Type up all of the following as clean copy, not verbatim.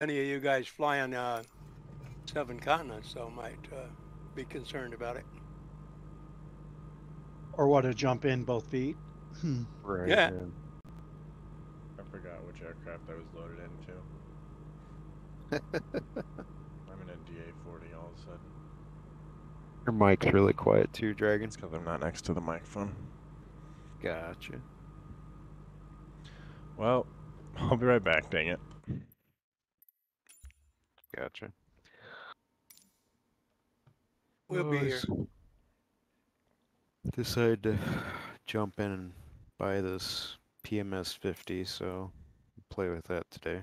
Any of you guys flying seven continents, though, might be concerned about it. Or what, to jump in both feet? Right. Yeah. I forgot which aircraft I was loaded into. I'm in a DA-40 all of a sudden. Your mic's really quiet too, Dragon. It's because I'm not next to the microphone. Gotcha. Well, I'll be right back, dang it. Gotcha. We'll be here. Decided to jump in and buy this PMS 50, so play with that today.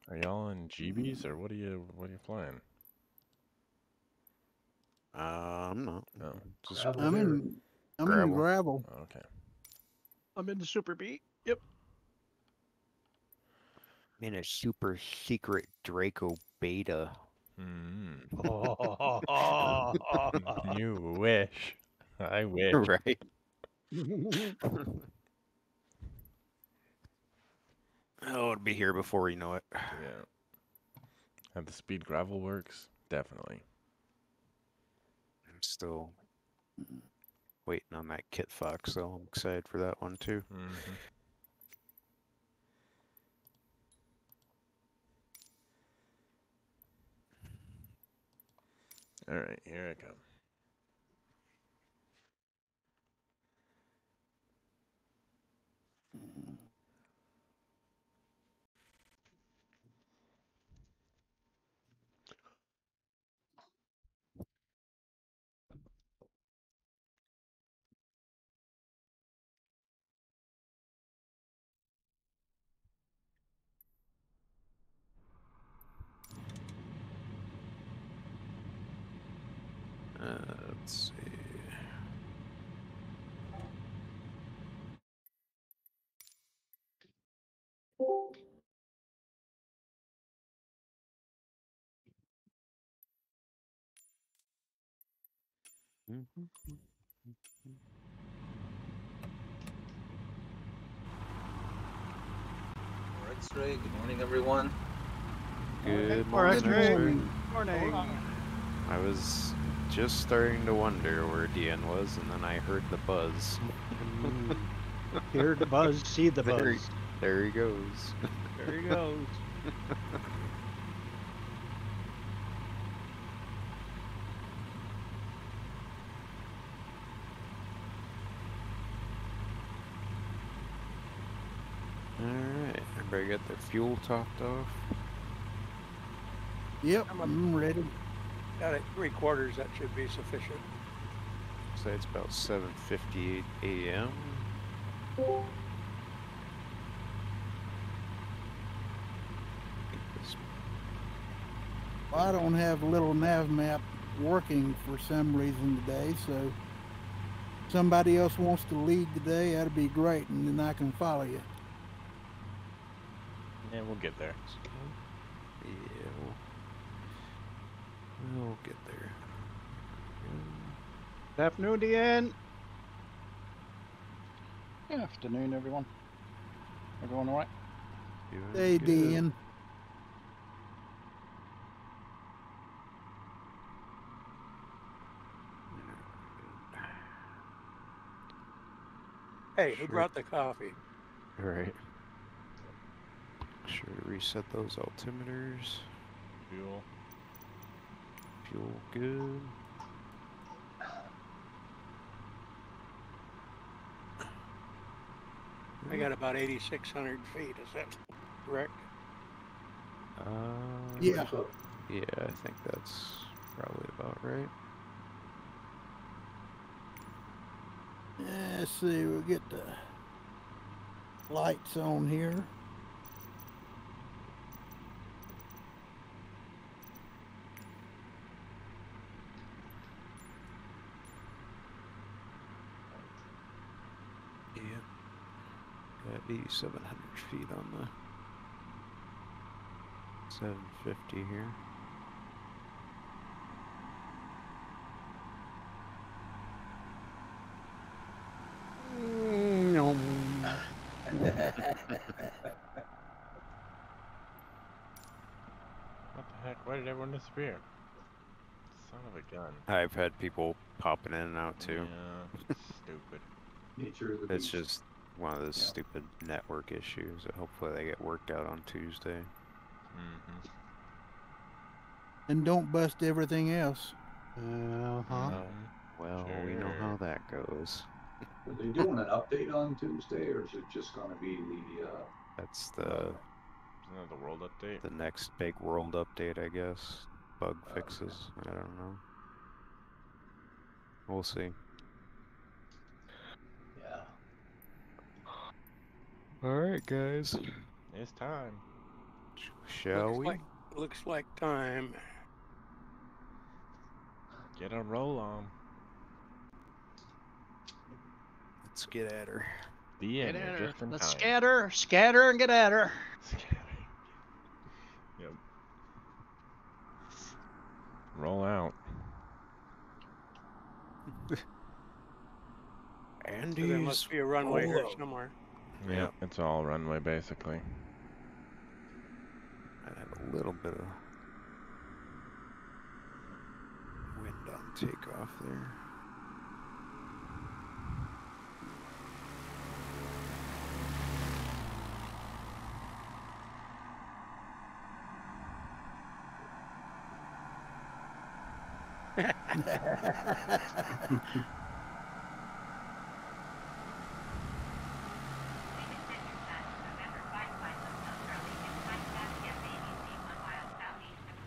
Are y'all in GBs or what are you flying? I'm not. Oh. Just I'm in Gravel. gravel. Oh, okay. I'm in the Super Beat. Yep. in a super secret Draco beta. You wish. I wish. Right. Oh, it'll be here before you know it. Yeah. At the speed gravel works, definitely. I'm still waiting on that Kit Fox, so I'm excited for that one too. All right, here I come. Let's see. X-Ray, good morning, everyone. Good morning. Morning. I was just starting to wonder where DN was, and then I heard the buzz. Hear the buzz, see the buzz. There he goes. There he goes. Alright, everybody got their fuel topped off? Yep, I'm ready. Got it 3/4. That should be sufficient. So it's about 7:58 a.m. I don't have a little nav map working for some reason today, so somebody else wants to lead today, that'd be great, and then I can follow you. Yeah, we'll get there. Yeah, we'll get there. Good afternoon, DN. Good afternoon, everyone. Everyone all right? Hey, Dan. Hey, who brought the coffee? Alright. Sure to reset those altimeters. Fuel. Fuel good. I got about 8,600 feet. Is that correct? Yeah. Yeah, I think that's probably about right. Let's see, we'll get the lights on here. Yeah. Got 8,700 feet on the 750 here. Why did everyone disappear? Son of a gun. I've had people popping in and out too. Yeah, stupid. Nature of the It's beast. just one of those Yeah. stupid network issues that hopefully they get worked out on Tuesday. Mm-hmm. And don't bust everything else. Uh-huh. Well, we know Sure. how that goes. Are they doing an update on Tuesday, or is it just going to be the? That's the Isn't that the world update? the next big world update, I guess. Bug Okay. fixes. I don't know. We'll see. Yeah. Alright, guys. It's time. Shall we? Looks like time. Get a roll on. Let's get at her. The end. Get at You're her. just in Let's time. scatter and get at her. Yep. Roll out. And So there must be a runway here somewhere. Yep. It's all runway basically. I have a little bit of wind on takeoff there.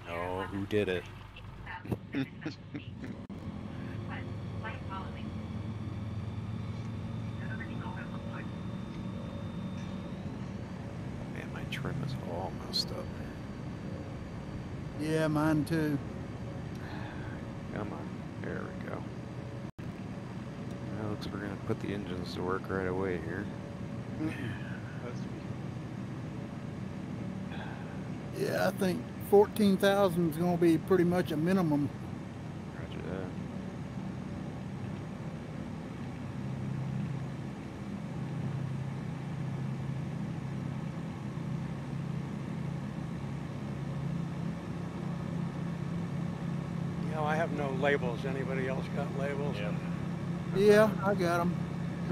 Oh, who did it? Man, my trim is all messed up. Yeah, mine too. Come on. There we go. Now looks like we're gonna put the engines to work right away here. Yeah, I think 14,000 is going to be pretty much a minimum. Roger that. Yeah, I have no labels. Anybody else got labels? Yep. Yeah, I got them.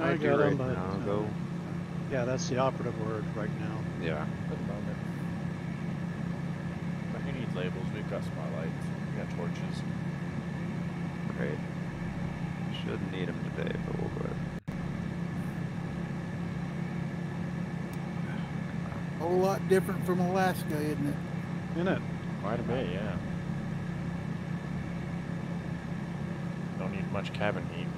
I do got right 'em, but now, though. yeah, that's the operative word right now. Yeah. For the moment. But who needs labels? We've got spotlights. We got torches. Right. Shouldn't need them today, but we'll go ahead. A whole lot different from Alaska, isn't it? Isn't it? Quite a bit, yeah. Don't need much cabin heat.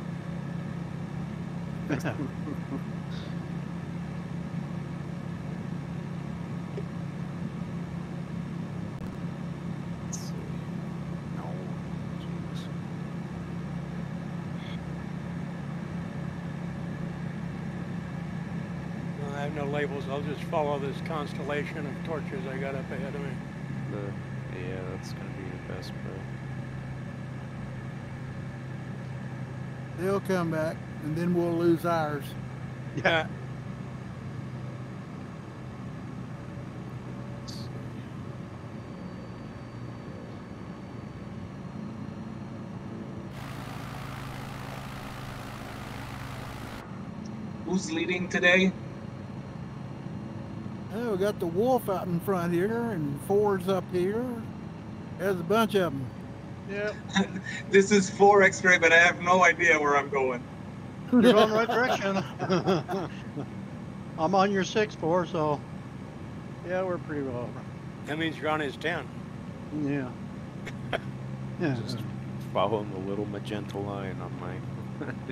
Let's see. No. Jeez. No, I have no labels. I'll just follow this constellation of torches I got up ahead of me. Yeah, that's gonna be the best bet. They'll come back, and then we'll lose ours. Yeah. Let's see. Who's leading today? Oh, we got the Wolf out in front here, and Ford's up here. There's a bunch of them. Yep. This is 4 X-ray, but I have no idea where I'm going. You're going the right direction. I'm on your 6-4, so yeah, we're pretty well over. That means you're on his 10. Yeah. Yeah. Just following the little magenta line on my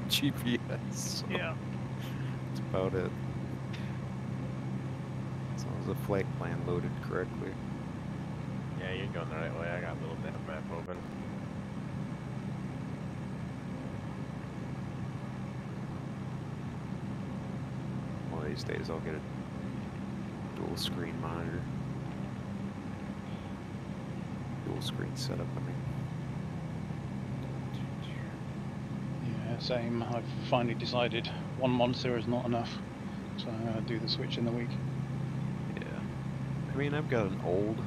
GPS. So Yeah. that's about it. As long as the flight plan loaded correctly. Yeah, you're going the right way. I got a little bit of map open. One of these days I'll get a dual screen monitor. Dual screen setup, I mean. Yeah, same. I've finally decided one monitor is not enough, so I'm gonna do the switch in the week. Yeah. I mean, I've got an old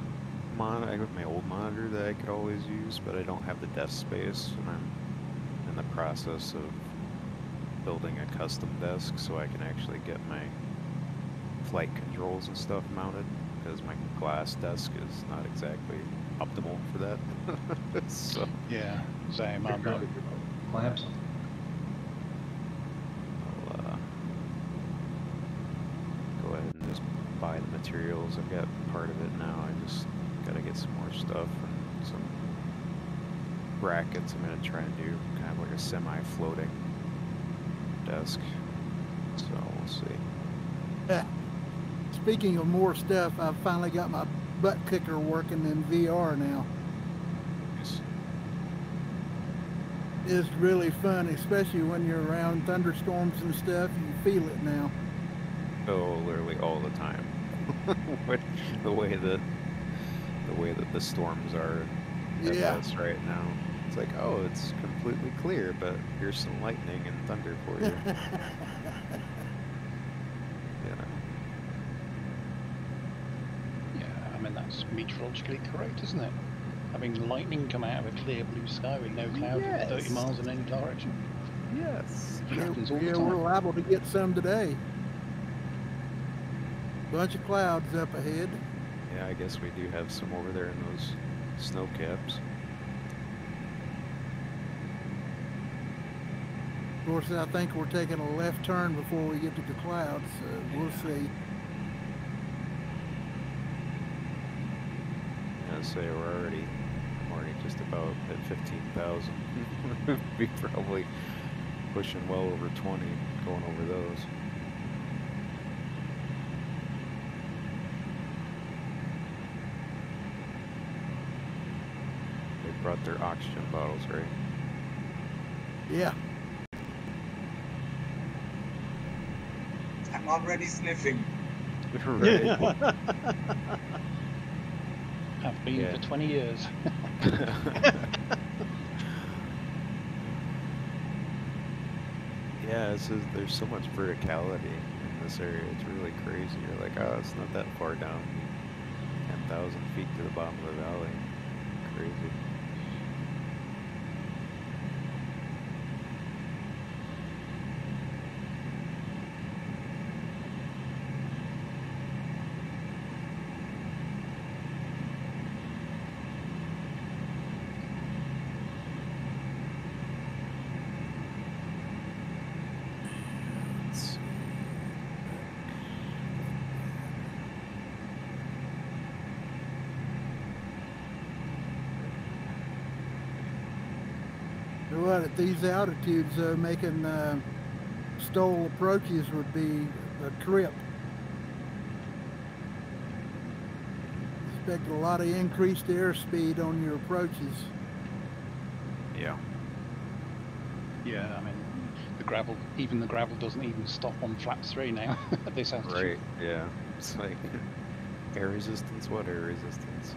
I have my old monitor that I could always use, but I don't have the desk space, and I'm in the process of building a custom desk so I can actually get my flight controls and stuff mounted, because my glass desk is not exactly optimal for that. So Yeah, same. I'm Figure not. out clamps. I'll go ahead and just buy the materials. I've got part of it now. I just gotta get some more stuff and some brackets. I'm gonna try and do kind of like a semi-floating desk. So we'll see. Yeah. Speaking of more stuff, I've finally got my butt kicker working in VR now. It's really fun, especially when you're around thunderstorms and stuff. You feel it now. Oh, literally all the time. the way that the storms are at Yeah. us right now. It's like, oh, it's completely clear, but here's some lightning and thunder for you. You know. Yeah, I mean that's meteorologically correct, isn't it? Having lightning come out of a clear blue sky with no clouds at 30 Yes. miles in any direction. Yes. It happens all the Yeah, time. we're liable to get some today. Bunch of clouds up ahead. Yeah, I guess we do have some over there in those snow caps. Of course, I think we're taking a left turn before we get to the clouds, so we'll see. I'd say I'm already just about at 15,000. Be probably pushing well over 20 going over those. They brought their oxygen bottles, right? Yeah. I'm already sniffing. Right. Have been Yeah. for 20 years. Yeah, there's so much verticality in this area. It's really crazy. You're like, oh, it's not that far down. 10,000 feet to the bottom of the valley. Crazy. Let's see. What, at these altitudes, making stole approaches would be a trip. Expect a lot of increased airspeed on your approaches. Yeah. Yeah, I mean, even the gravel doesn't even stop on flaps 3 now at this altitude. Right. Yeah. It's like air resistance. What air resistance?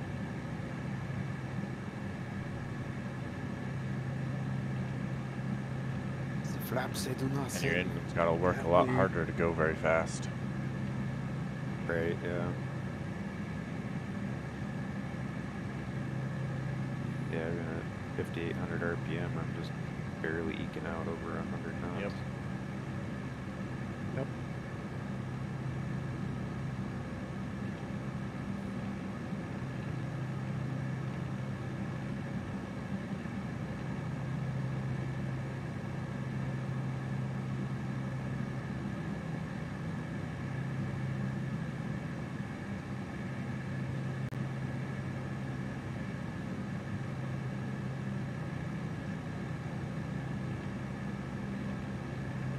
The flaps, they do not. And your engine's got to work a lot harder to go very fast. Right. Yeah. Yeah. Even at 5,800 RPM, I'm just barely eking out over 100 knots. Yep. Yep.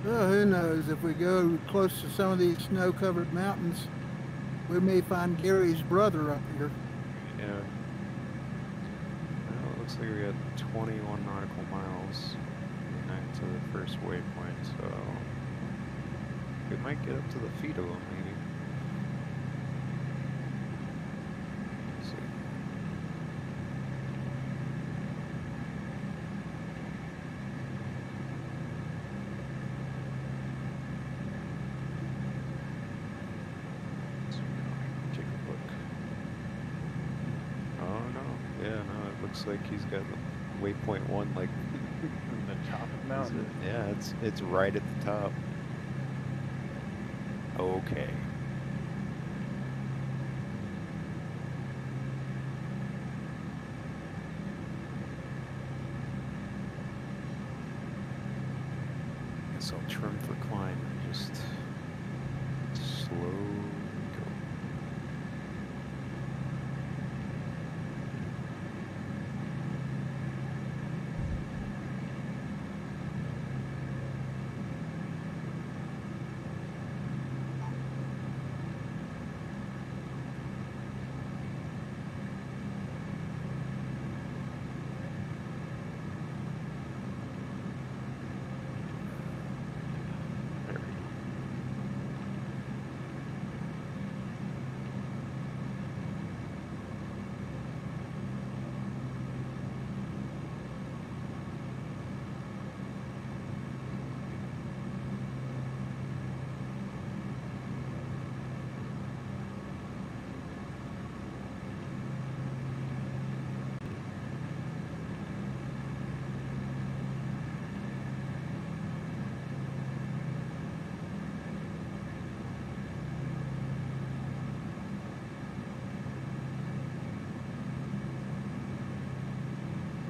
Well, who knows? If we go close to some of these snow-covered mountains, we may find Gary's brother up here. Yeah. Well, it looks like we got 21 nautical miles to the first waypoint, so we might get up to the feet of them, maybe. Let's see. So now I can take a look. looks like he's got waypoint 1 like The top of the is mountain. it- yeah, it's right at the top. Okay. Guess I'll trim for climb and just slowly go. There we go.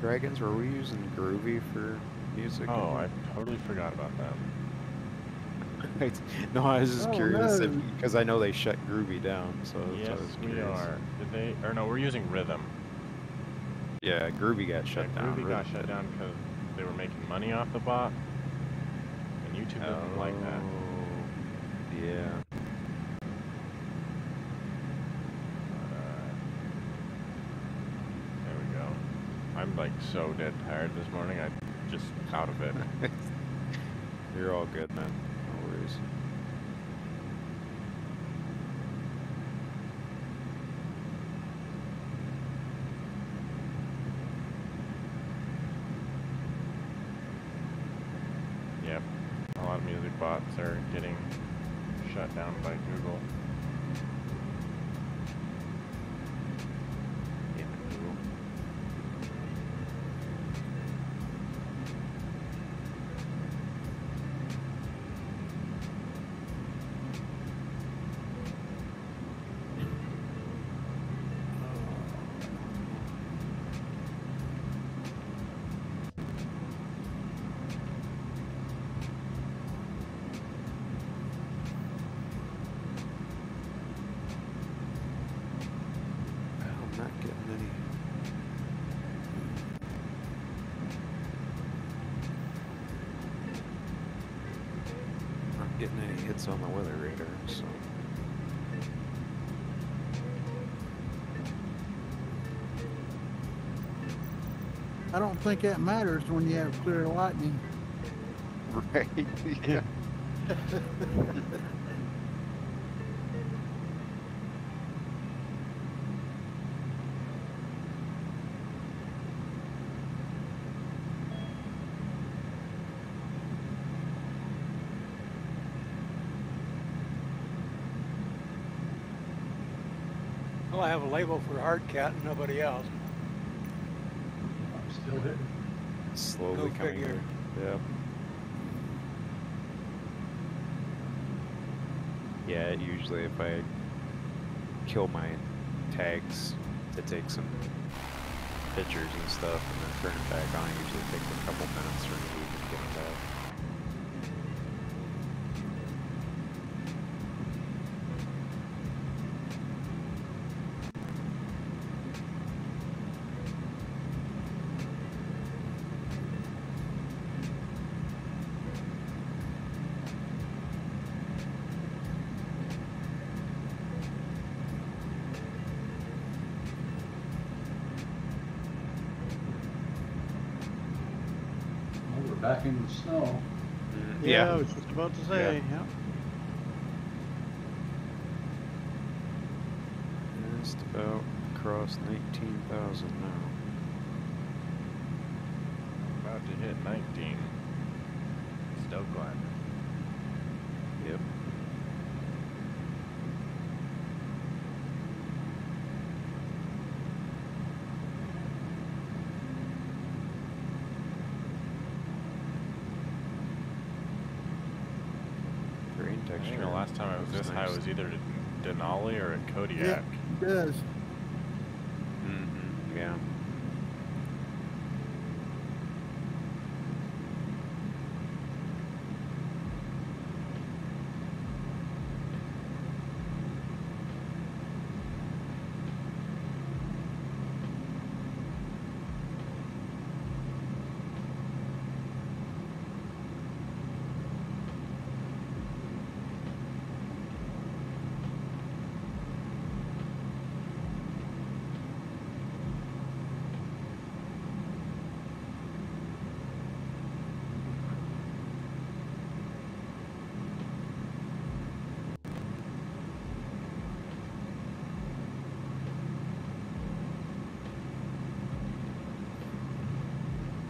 Dragons, were we using Groovy for music? Oh, I totally forgot about that. No, I was just Oh, curious no. because I know they shut Groovy down, so that's why Yes, I was we curious. are. Did they? Or no, we're using Rhythm. Yeah, Groovy got shut Yeah, down. Groovy got Rhythm shut didn't. down because they were making money off the bot, and YouTube doesn't like that. Oh, yeah. There we go. I'm like so dead tired this morning. I just out of it. You're all good, man. No worries. Yep. A lot of music bots are getting shut down by Google. Damn it, Google. Well, I'm not getting any. Not getting any hits on the weather radar, so. I don't think that matters when you have clear lightning. Right. Yeah. Well, I have a label for Hardcat and nobody else. I'm still hitting. Slowly Go coming figure. here. Yeah. Yeah, usually if I kill my tags to take some pictures and stuff and then turn it back on, it usually takes a couple minutes for me to even get it back. Well, we're back in the snow. Yeah, I was just about to say, yeah. Just about across 19,000 now. About to hit 19. Still climbing. Yep. I think the texture. last time I was Looks this high nice. was either at Denali or at Kodiak. Yeah, it does. Mm-hmm. Yeah.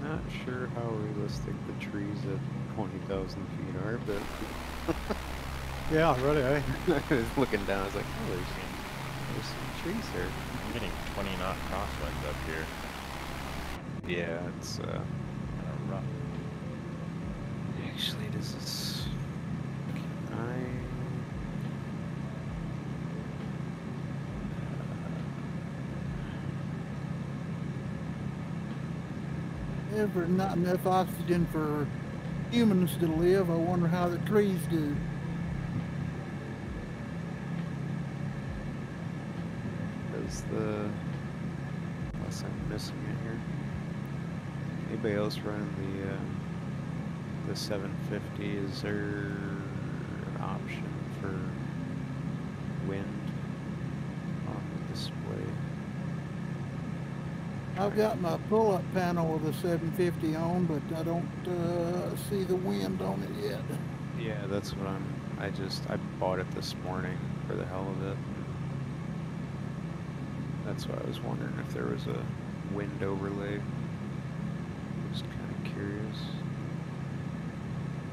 Not sure how realistic the trees at 20,000 feet are, but Yeah, really, eh? I was looking down, I was like, oh, there's some trees there. I'm getting 20 knot crosswinds up here. Yeah, it's, Kind of rough. actually, does this, can There's not enough oxygen for humans to live. I wonder how the trees do. does the, unless I'm missing it here. Anybody else running the 750? Is there an option for wind on the display? I've got my pull-up panel with the 750 on, but I don't see the wind on it yet. Yeah, that's what I bought it this morning for the hell of it. That's why I was wondering if there was a wind overlay. Just kind of curious.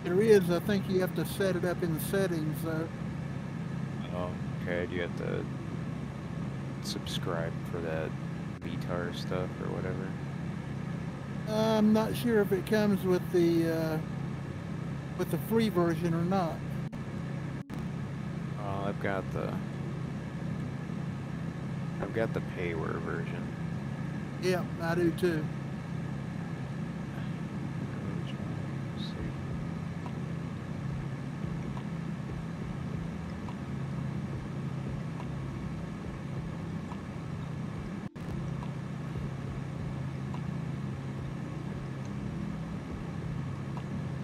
There is. I think you have to set it up in the settings, though. Oh, okay. Do you have to subscribe for that VTAR stuff or whatever? I'm not sure if it comes with the free version or not. I've got the payware version. Yeah, I do too. Which one? Let's see.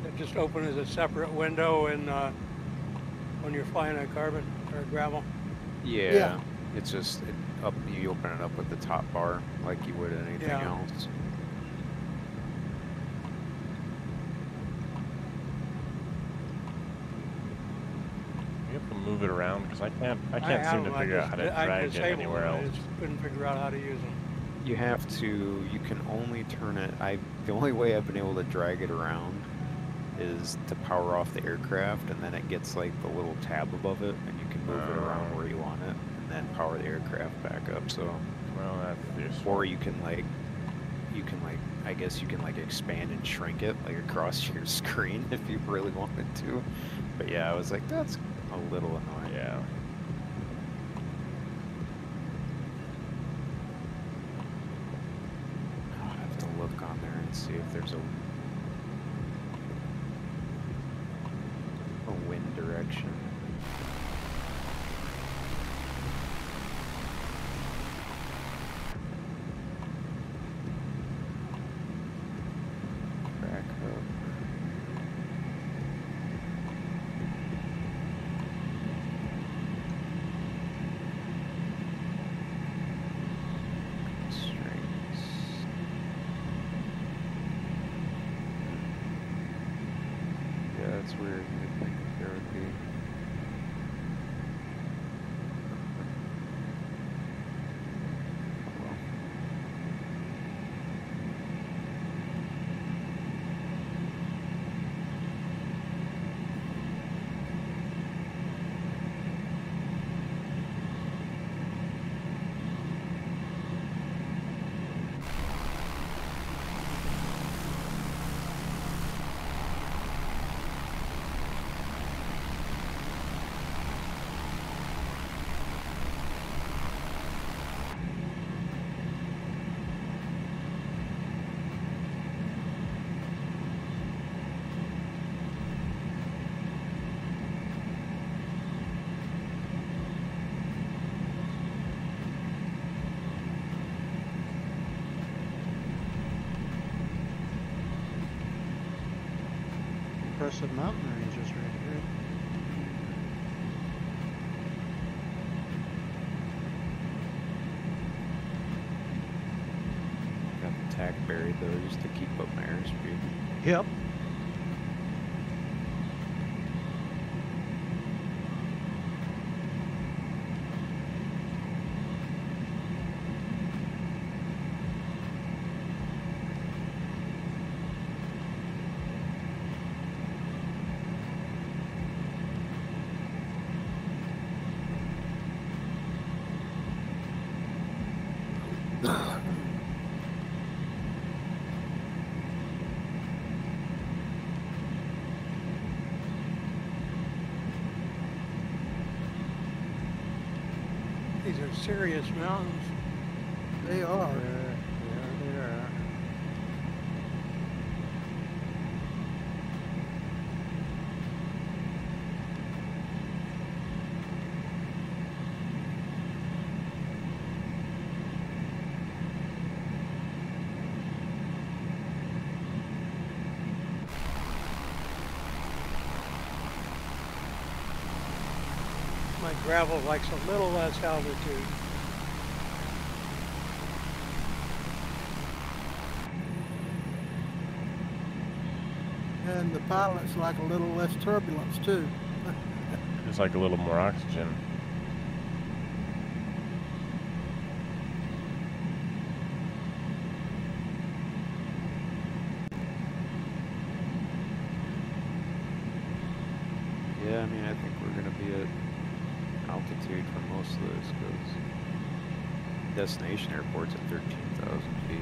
It just open as a separate window in, when you're flying on carbon or gravel. Yeah. Yeah. It's just you open it up with the top bar like you would anything Yeah. else. You have to move it around because I can't I seem have to them, figure out how to I drag it disabled anywhere them, else. I just couldn't figure out how to use them. You have to. You can only turn it. The only way I've been able to drag it around is to power off the aircraft, and then it gets like the little tab above it, and you can move it around where you want it, and then power the aircraft back up. So, Well, that's useful. or you can I guess you can like expand and shrink it like across your screen if you really wanted to. But yeah, I was like, that's a little annoying. Yeah. I'll have to look on there and see if there's a wind direction. Crack hook. Constraints. Yeah, that's weird. You'd think there would be impressive mountain ranges right here. Got the tack buried though, just to keep up my airspeed. Yep. These are serious mountains. They are. Yeah. My gravel likes a little less altitude. And the pilots like a little less turbulence too. Just like a little more oxygen. Yeah, I mean, I think we're gonna be at altitude for most of this because destination airport's at 13,000 feet.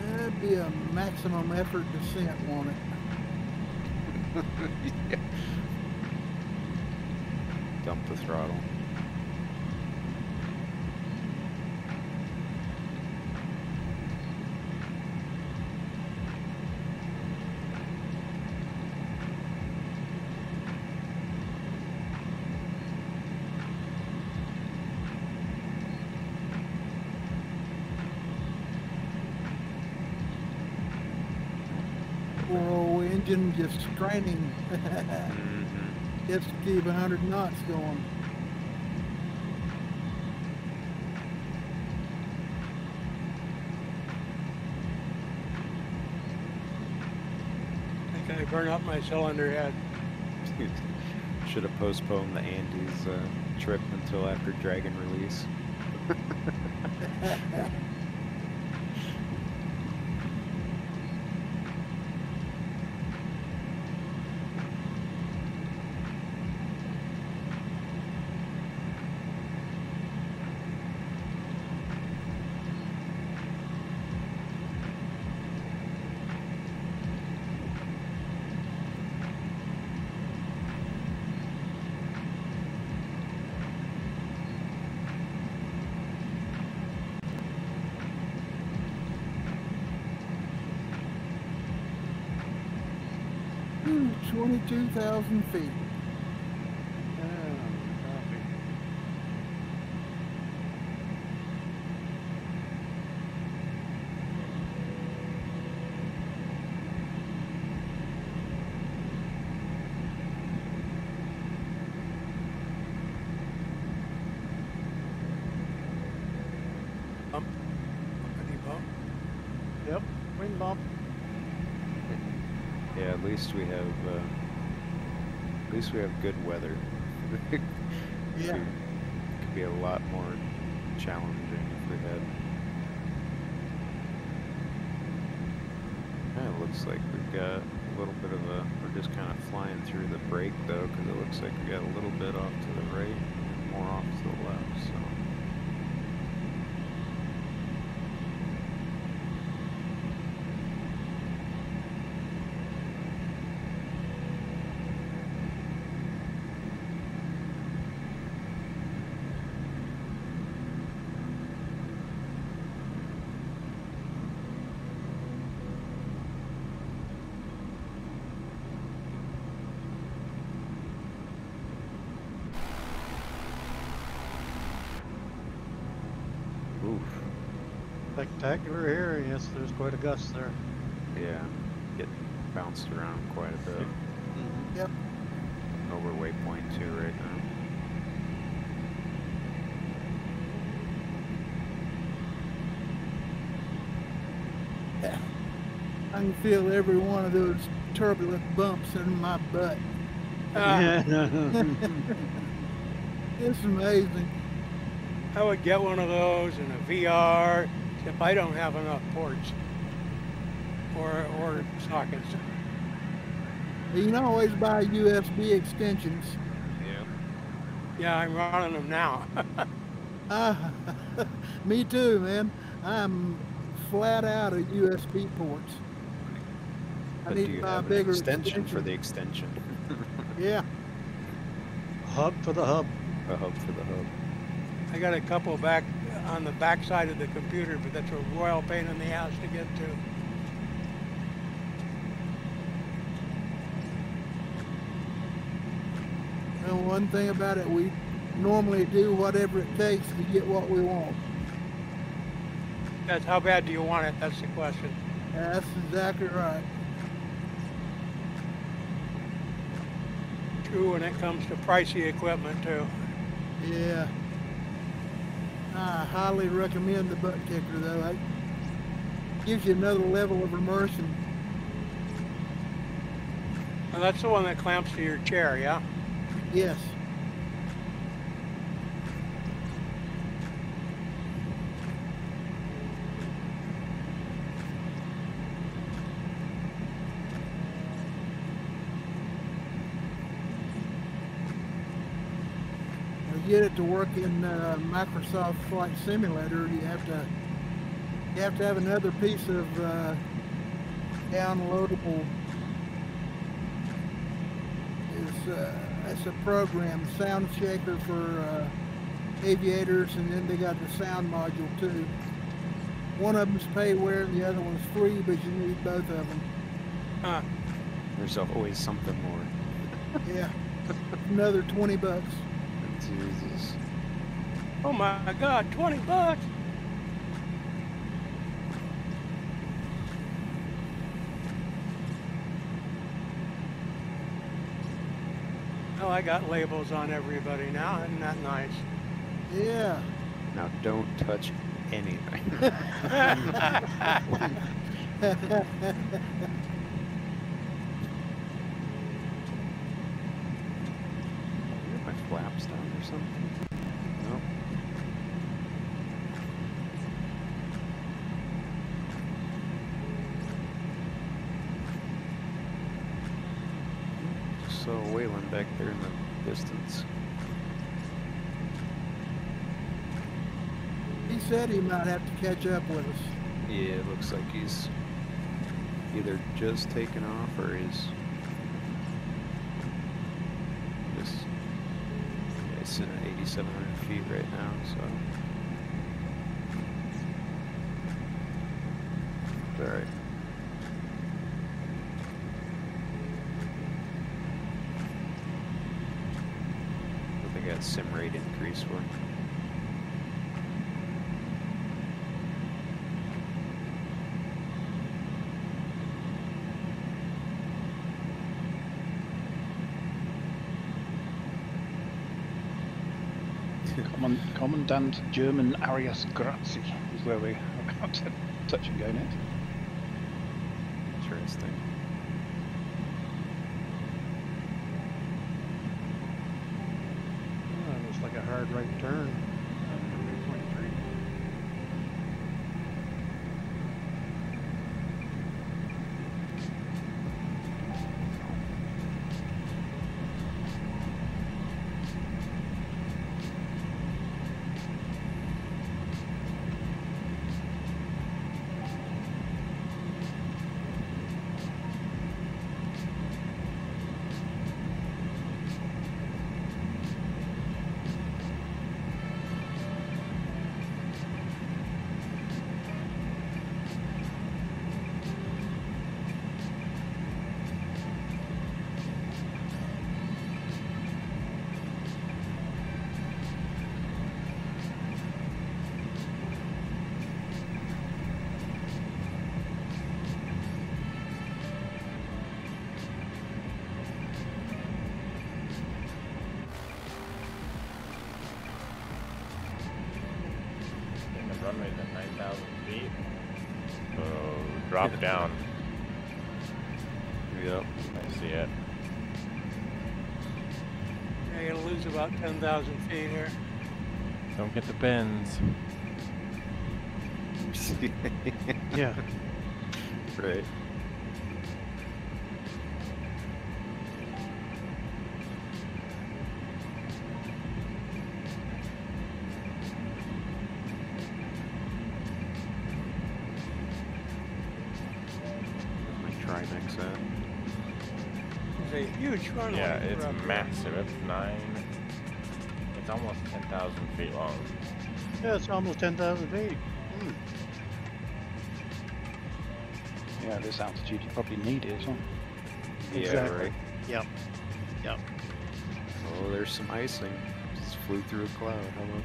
That'd be a maximum effort descent, won't it? Yeah. Dump the throttle. Poor old engine just straining Mm-hmm. just to keep 100 knots going. I think I burn up my cylinder head. Should have postponed the Andes trip until after Dragon release. Ooh, 22,000 feet. Copy. Bump. Any bump? Yep. Wing bump. Yeah, at least we have good weather. Yeah. It could be a lot more challenging if we had. Kind of looks like we've got a little bit of a. We're just kind of flying through the break though, because it looks like we got a little bit off to the right and more off to the left. So. Spectacular here. Yes, there's quite a gust there. Yeah, getting bounced around quite a bit. Yep. Over waypoint 2 right now. Yeah. I can feel every one of those turbulent bumps in my butt. It's amazing. I would get one of those in a VR, except I don't have enough ports or sockets. You can always buy USB extensions. Yeah, I'm running them now. Me too, man. I'm flat out of USB ports. I But need do to you buy a have an bigger extension for the extension? Yeah. Hub for the hub. A hub for the hub. I got a couple back on the back side of the computer, but that's a royal pain in the ass to get to. And one thing about it, we normally do whatever it takes to get what we want. That's how bad do you want it? That's the question. That's exactly right. True when it comes to pricey equipment too. Yeah. I highly recommend the butt kicker though. It gives you another level of immersion. And that's the one that clamps to your chair, yeah? Yes. To get it to work in Microsoft Flight Simulator, you have to have another piece of downloadable. It's a program, Sound Shaker for aviators, and then they got the sound module too. One of them's payware, and the other one's free, but you need both of them. Huh. There's always something more. Yeah, another $20. Jesus. Oh my God, 20 bucks. Well, I got labels on everybody now. Isn't that nice? Yeah. Now don't touch anything. My flaps down or something? Nope. So Wayland back there in the distance. He said he might have to catch up with us. Yeah, it looks like he's either just taken off or he's just, yeah, he's sitting at 8,700 feet right now, so it's alright. I think I got sim rate increase for him. Commandant German Arias Grazi is where we're about to touch and go next. Interesting. Oh, looks like a hard right turn. runway's at 9,000 feet. So drop down. Yep. I see it. Yeah, you're gonna lose about 10,000 feet here. Don't get the bends. Yeah. Right. Where's my Trinex at? It's a huge runway. Yeah, for it's up here. massive. It's almost 10,000 feet long. Yeah, it's almost 10,000 feet. Yeah, this altitude you probably need it as well. Yeah, Exactly. right. Yep. Yep. Oh, there's some icing. Just flew through a cloud. How about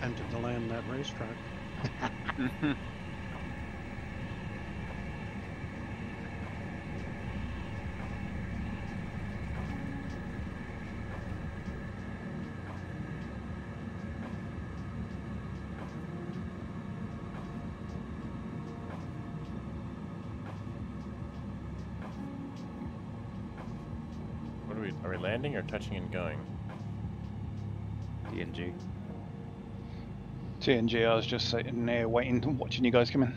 Tempted to land that racetrack. What are we landing or touching and going? DNG? TNG, I was just sitting there waiting, watching you guys come in.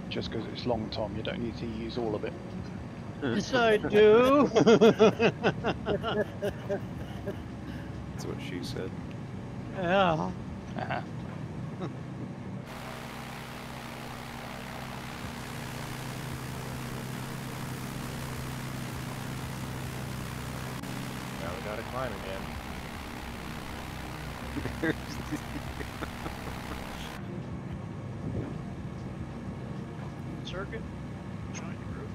Just because it's long, Tom, you don't need to use all of it. Yes, I do. That's what she said. Yeah. Uh-huh. Now we gotta climb again. Circuit. Shiny group.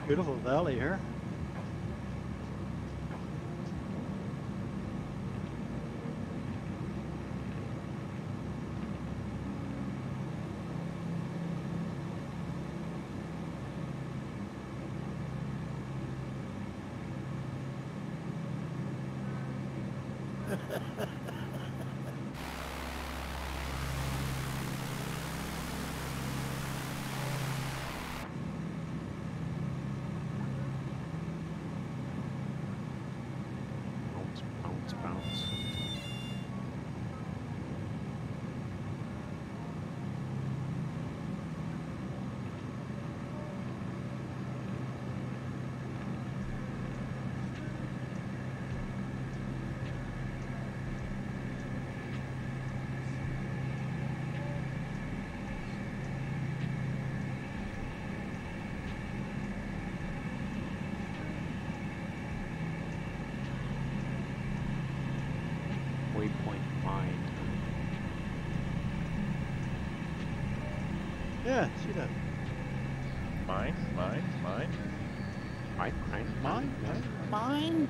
Beautiful valley here. Bounce, bounce, bounce. Waypoint mine. Yeah, see that. Mine. Mine? Mine? Mine?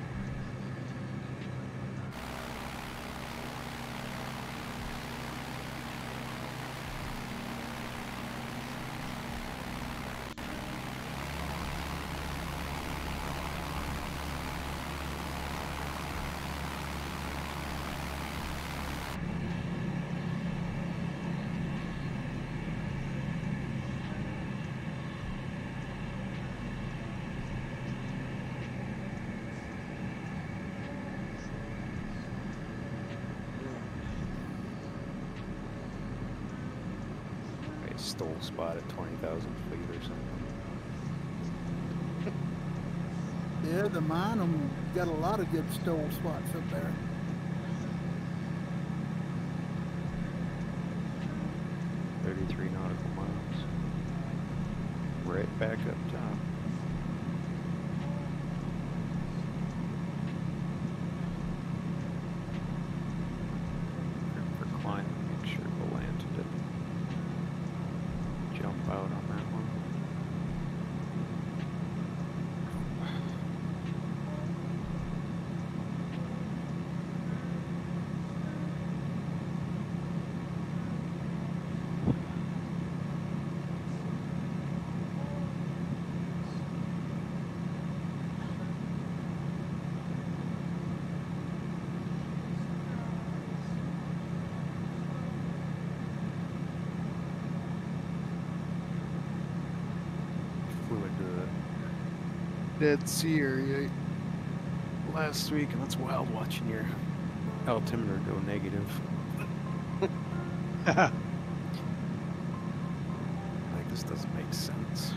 stole spot at 20,000 feet or something. Yeah, the mine got a lot of good stole spots up there. $33 nautical miles. Right back up top. For climbing, make sure the land didn't jump out on that one. Flew into the Dead Sea area last week, and it's wild watching your altimeter go negative. Like, this doesn't make sense.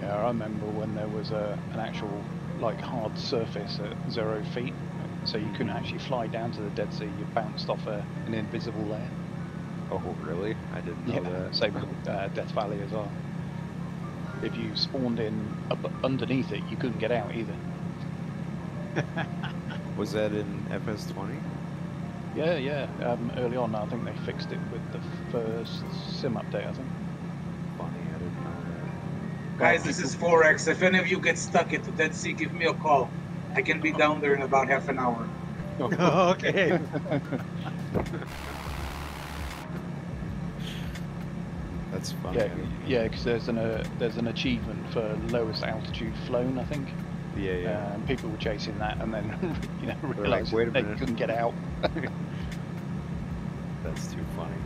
Yeah, I remember when there was an actual like hard surface at 0 feet, so you couldn't actually fly down to the Dead Sea. You bounced off an invisible layer. Oh, really? I didn't know that. Same with Death Valley as well. If you spawned in up underneath it, you couldn't get out either. Was that in FS20? Yeah. Early on, I think they fixed it with the first sim update. I think. Funny, I didn't know that. Guys, this is 4X. If any of you get stuck at the Dead Sea, give me a call. I can be down there in about half an hour. Okay. That's funny. Yeah, because there's an achievement for lowest altitude flown, I think. Yeah. And people were chasing that, and then like, realized wait a they minute. couldn't get out. That's too funny.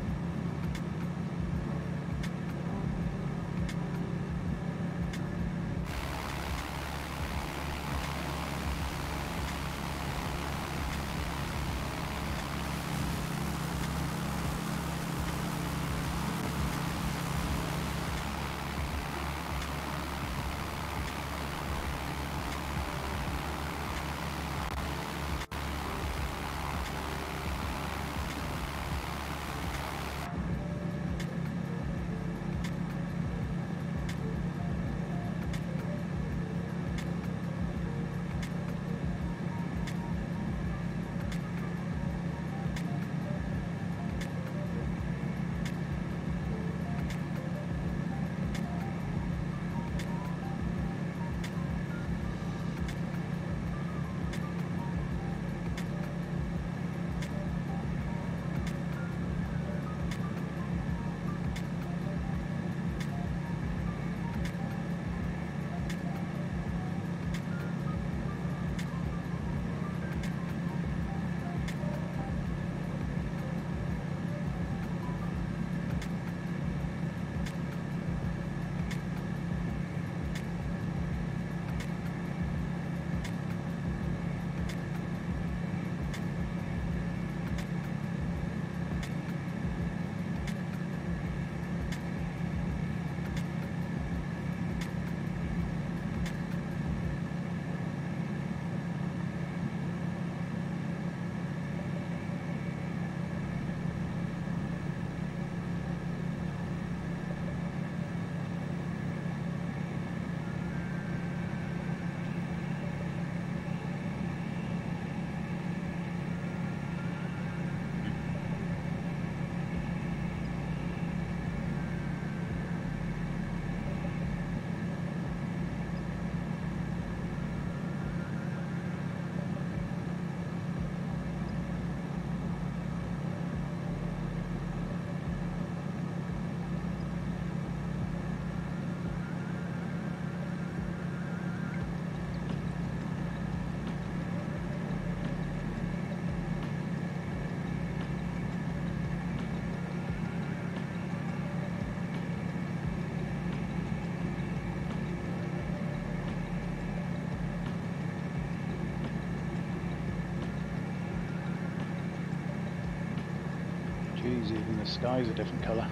Jeez, even the sky's a different colour.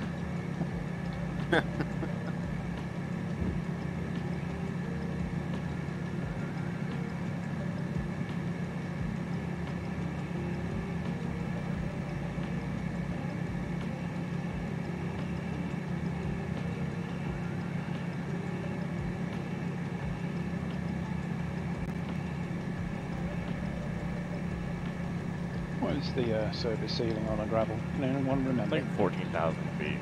What is the service ceiling on a gravel? Can anyone It's remember? like 14,000 feet.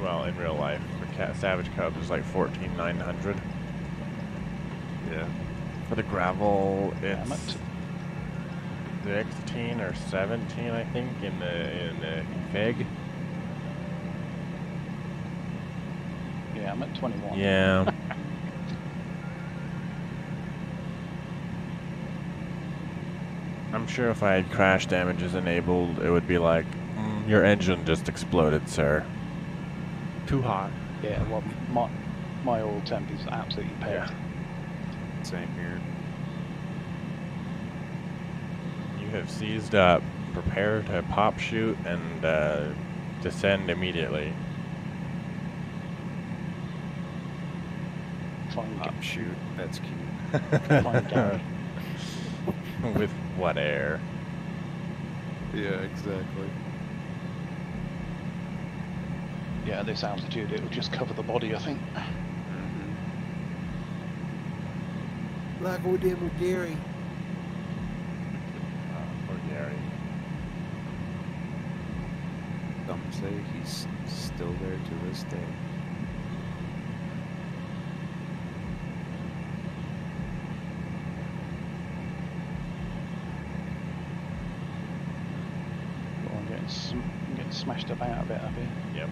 Well, in real life, for Savage Cubs, it's like 14,900. Yeah. For the gravel, Damn it's it. 16 or 17, I think, in the FEG. Yeah, I'm at 21. Yeah. I'm sure if I had crash damages enabled, it would be like, your engine just exploded, sir. Too hot. Yeah, well, my oil temp is absolutely pegged. Same here. You have seized up. Prepare to pop shoot and descend immediately. Find, Pop shoot. That's cute. find Gary. With what air? Yeah, exactly. Yeah, at this altitude it'll just cover the body, I think. Like we did with Gary. Poor Gary. Some say he's still there to this day. Oh, I'm getting smashed about a bit up here. Yep.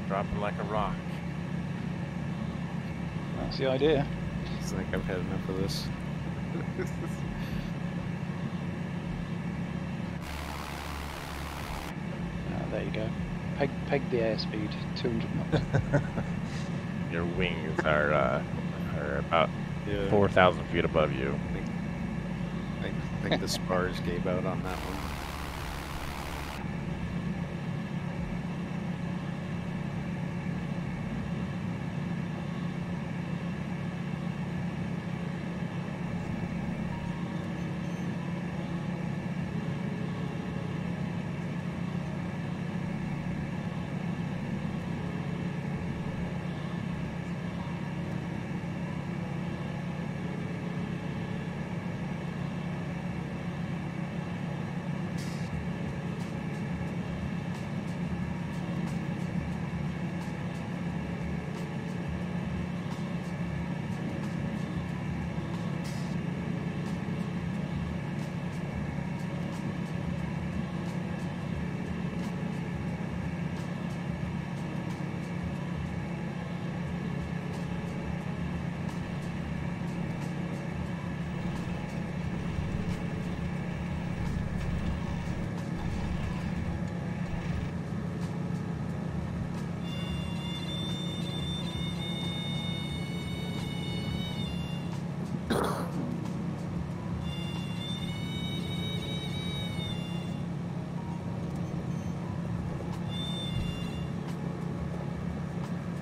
Dropping like a rock. That's the idea. It's like I've had enough of this. There you go. Peg the airspeed, 200 knots. Your wings are about Yeah. 4,000 feet above you. I think the spars gave out on that one.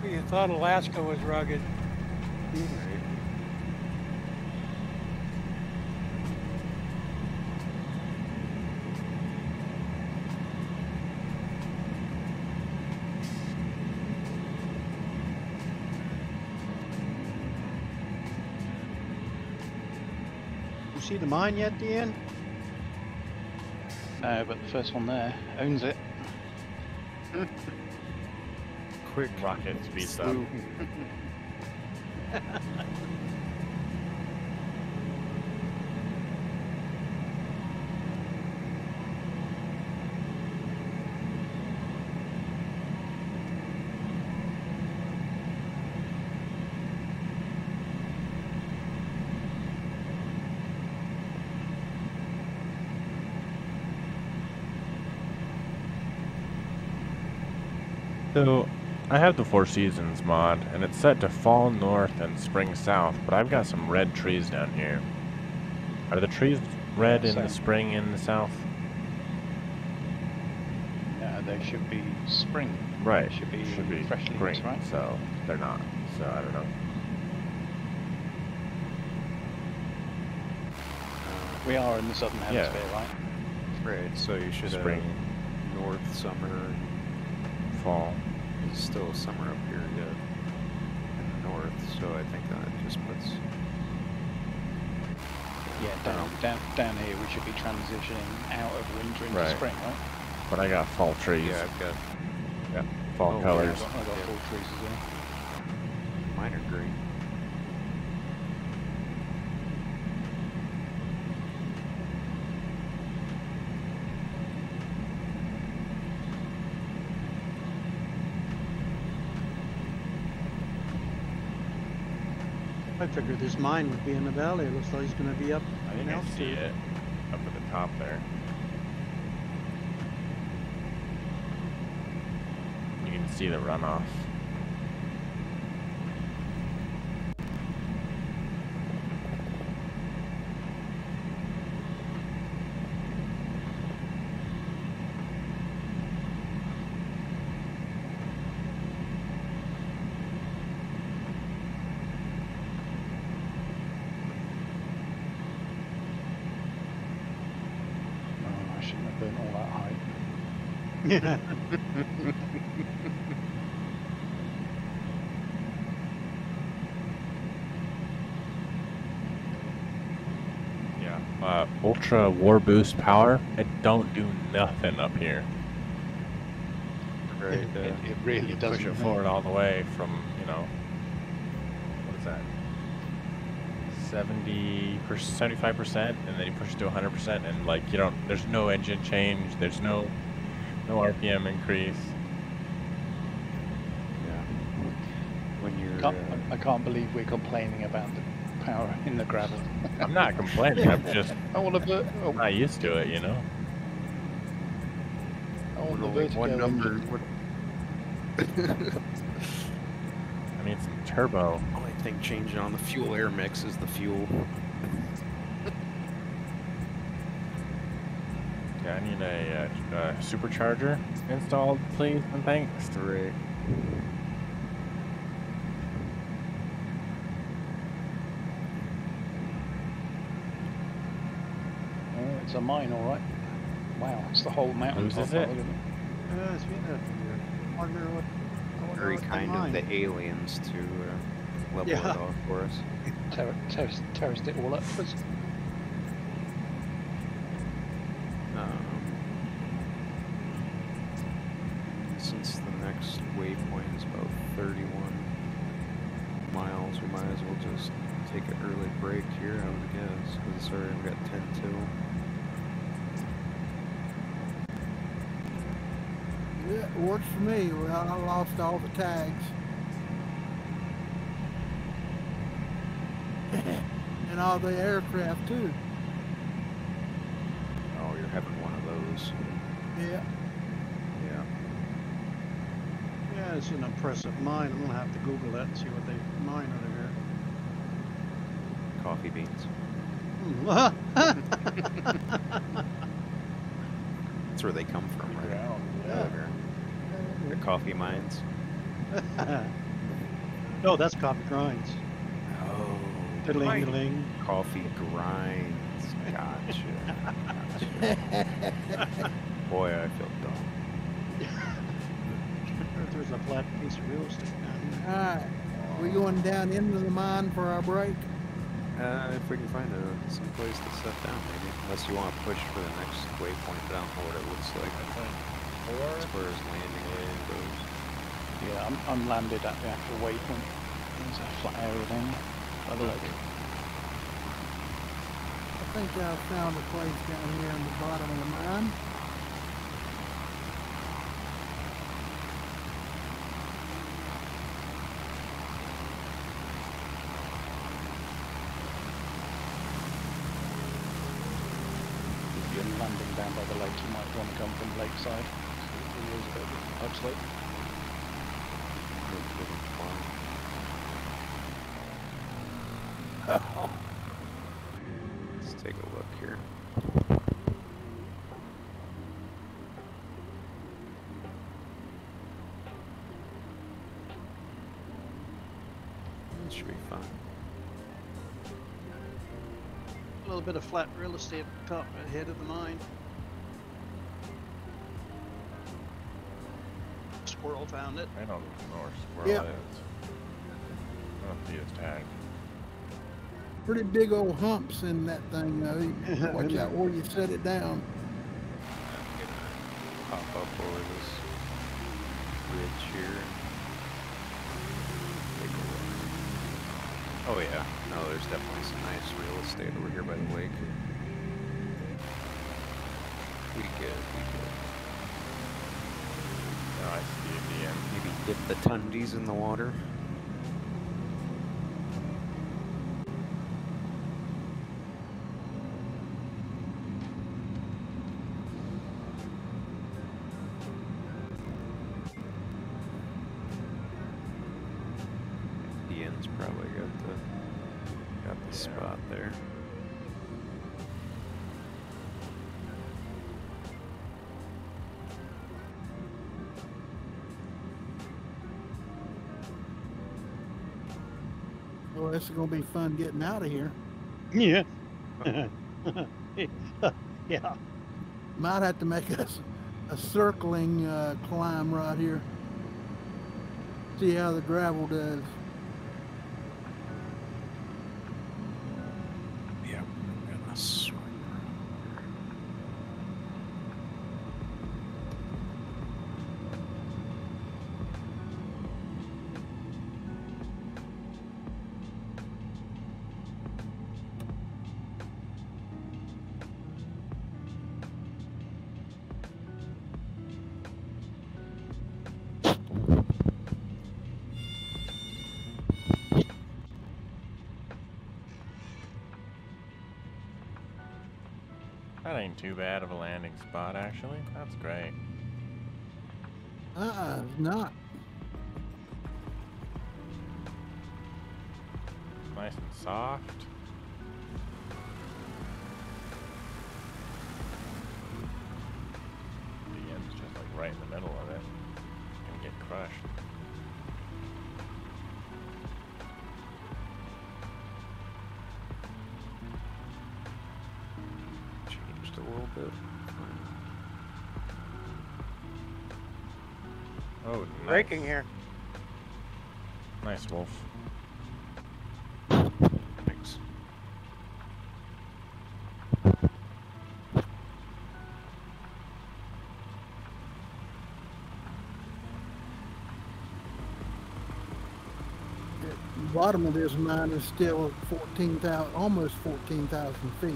You thought Alaska was rugged. see the mine yet, Deanne? No, but the first one there owns it. Quick Rocket speeds up. slew. So, I have the Four Seasons mod, and it's set to fall north and spring south, but I've got some red trees down here. Are the trees red in the Same. spring in the south? Yeah, they should be spring. Right. Should be fresh leaves, spring, right? so they're not. So, I don't know. We are in the southern Yeah. hemisphere, right? Right, so you should Spring. have north, summer, Fall. there's still summer up here yet in the north, so I think that just puts... Yeah, down here we should be transitioning out of winter into Right. spring, right? But I got fall trees. Yeah, I've got Fall Oh, colors. I've got Yeah. full trees as well. mine are green. I figured this mine would be in the valley. It looks like it's going to be up. I think I see it up at the top there. You can see the runoff. Oh, I shouldn't have burnt all that high. Yeah. Yeah. Ultra War Boost power, it don't do nothing up here. Right, It really You doesn't. push it forward all the way from, what is that? 70%, 75%, and then you push it to 100%, and like there's no engine change, there's no RPM increase. yeah. When you're... I can't believe we're complaining about the power in the gravel. I'm not complaining, I'm just I want to not used to it, I want the only vertigo one number... engine. What, I need some turbo. only thing changing on the fuel air mix is the fuel. Yeah, I need a supercharger installed, please, and thanks. Right. Oh, it's a mine, all right. Wow, it's the whole mountain. Whose is top. it? Look at it. Yeah, it's been up here. I wonder what. I wonder Very what kind of mine- the aliens to level Yeah. it off for us. Terraced it all up for us. Since the next waypoint is about 31 miles, we might as well just take an early break here, I would guess, because it's already, we got 10-2. Yeah, it works for me. Well, I lost all the tags. And all the aircraft too. Oh, you're having one of those. Yeah. Yeah. Yeah, it's an impressive mine. I'm going to have to Google that and see what they mine over here. Coffee beans. That's where they come from, right? Yeah. Over. The coffee mines. No, that's coffee grinds. Oh. Diddling, right. diddling. Coffee grinds. Gotcha. Boy, I feel dumb. There's a flat piece of real estate down here. Alright. We going down into the mine for our break? If we can find some place to set down, maybe. Unless you want to push for the next waypoint, but I don't know what it looks like. As far as landing area goes. Yeah, I'm landed at the actual waypoint. There's a flat area down by the lake. I think I found a place down here in the bottom of the mine. If you're landing down by the lake, you might want to come from the lakeside. It is a bit of a upslope. Let's take a look here. That should be fine. A little bit of flat real estate at the top ahead of the mine. Squirrel found it. I don't know where Squirrel Yep. is. I don't see his tag. Pretty big old humps in that thing, though. You watch out where you set it down. I'm gonna pop up over this ridge here. Take a look. Oh yeah, no, there's definitely some nice real estate over here by the lake. We good, we good. Oh, I see the end. Maybe dip the tundies in the water. Ian's probably got the spot there. Well, this is going to be fun getting out of here. Yeah. Yeah. Might have to make a circling climb right here. See how the gravel does. Yep, I'm gonna swing around. That ain't too bad of a landing spot, actually. That's great. It's not. Nice and soft. The end's just like right in the middle of it. And get crushed. Changed a little bit. Oh, nice. Breaking here. Nice, Wolf. Thanks. The bottom of this mine is still 14,000, almost 14,000 feet.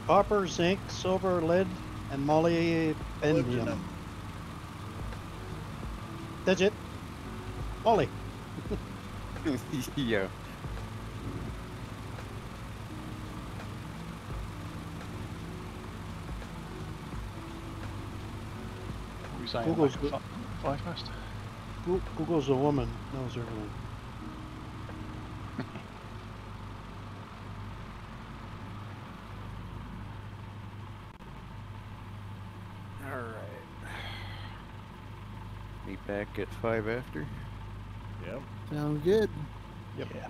Copper, zinc, silver, lead, and molybdenum. That's it. Molly. Yeah. What were you saying? Google's Like a fly fast? Google's a woman, knows everything. Alright. Meet back at 5 after. Yep. Sounds good. Yep. Yeah.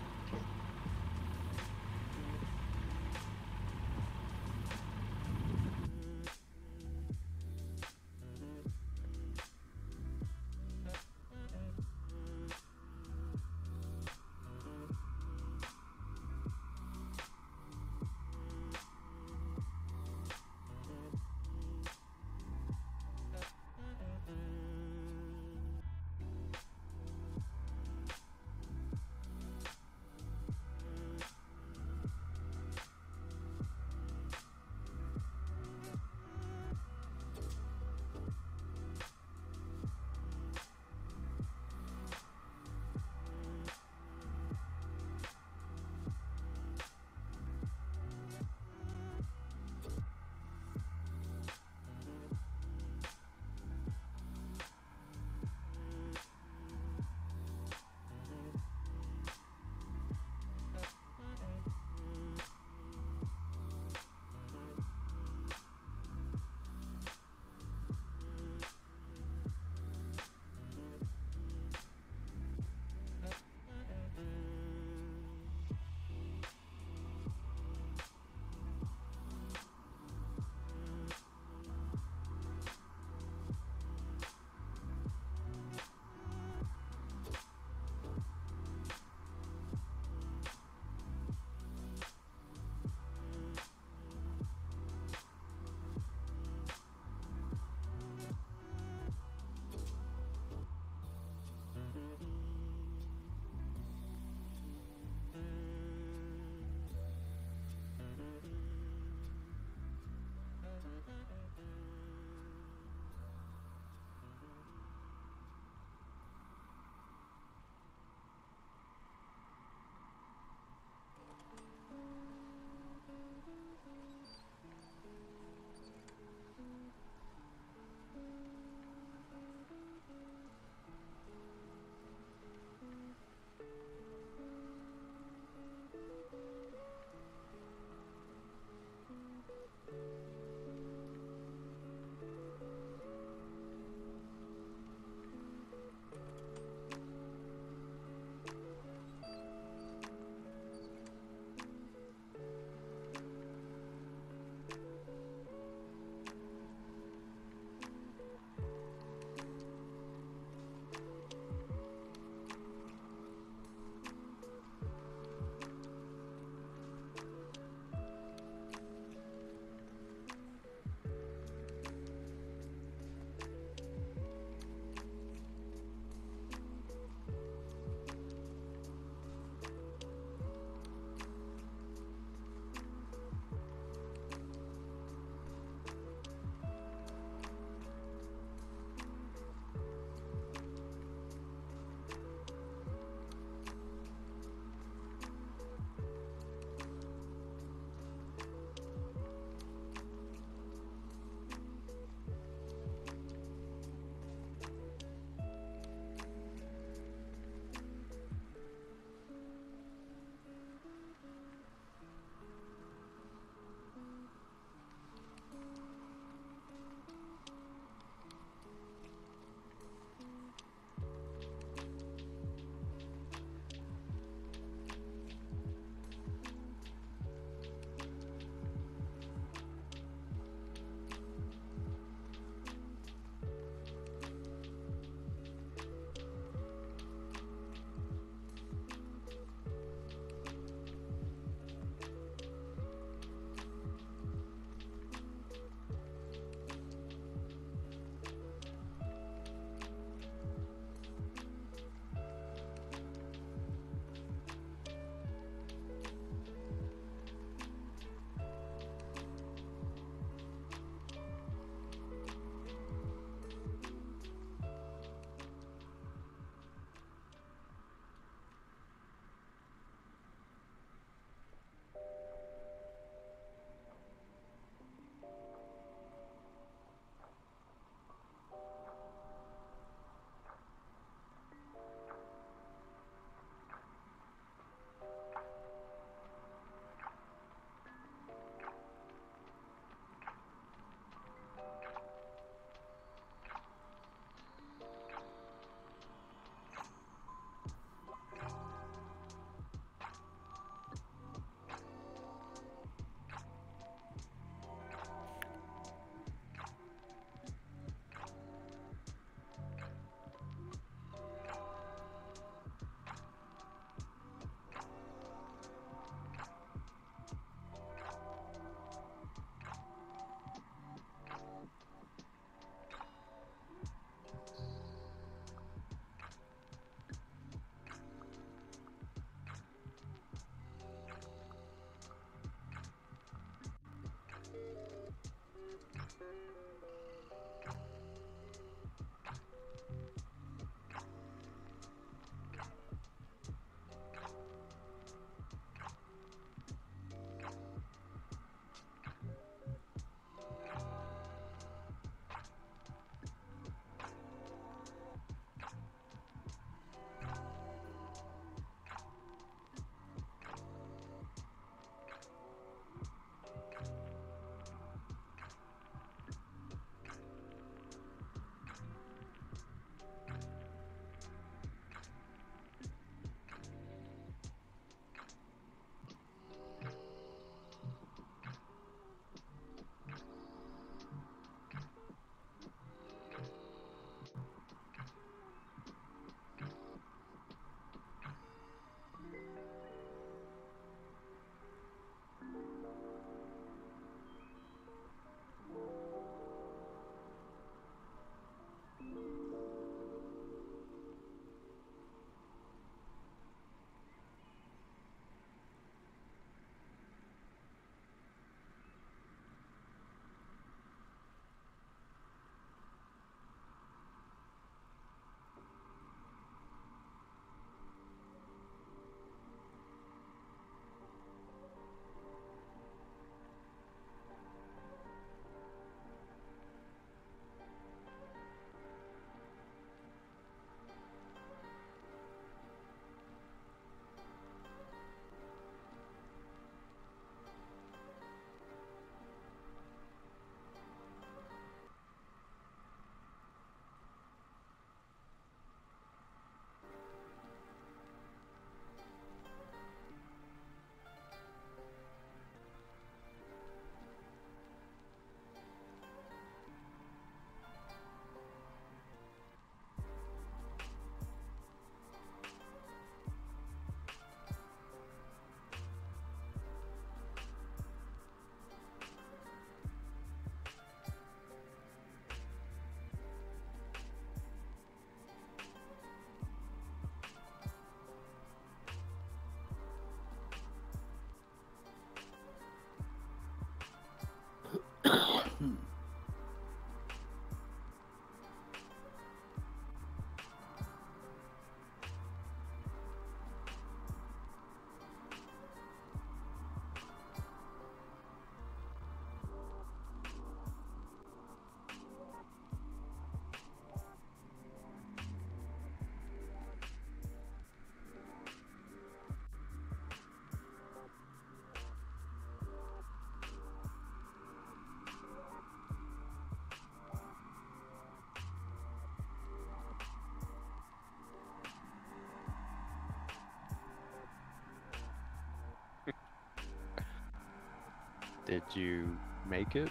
Did you make it?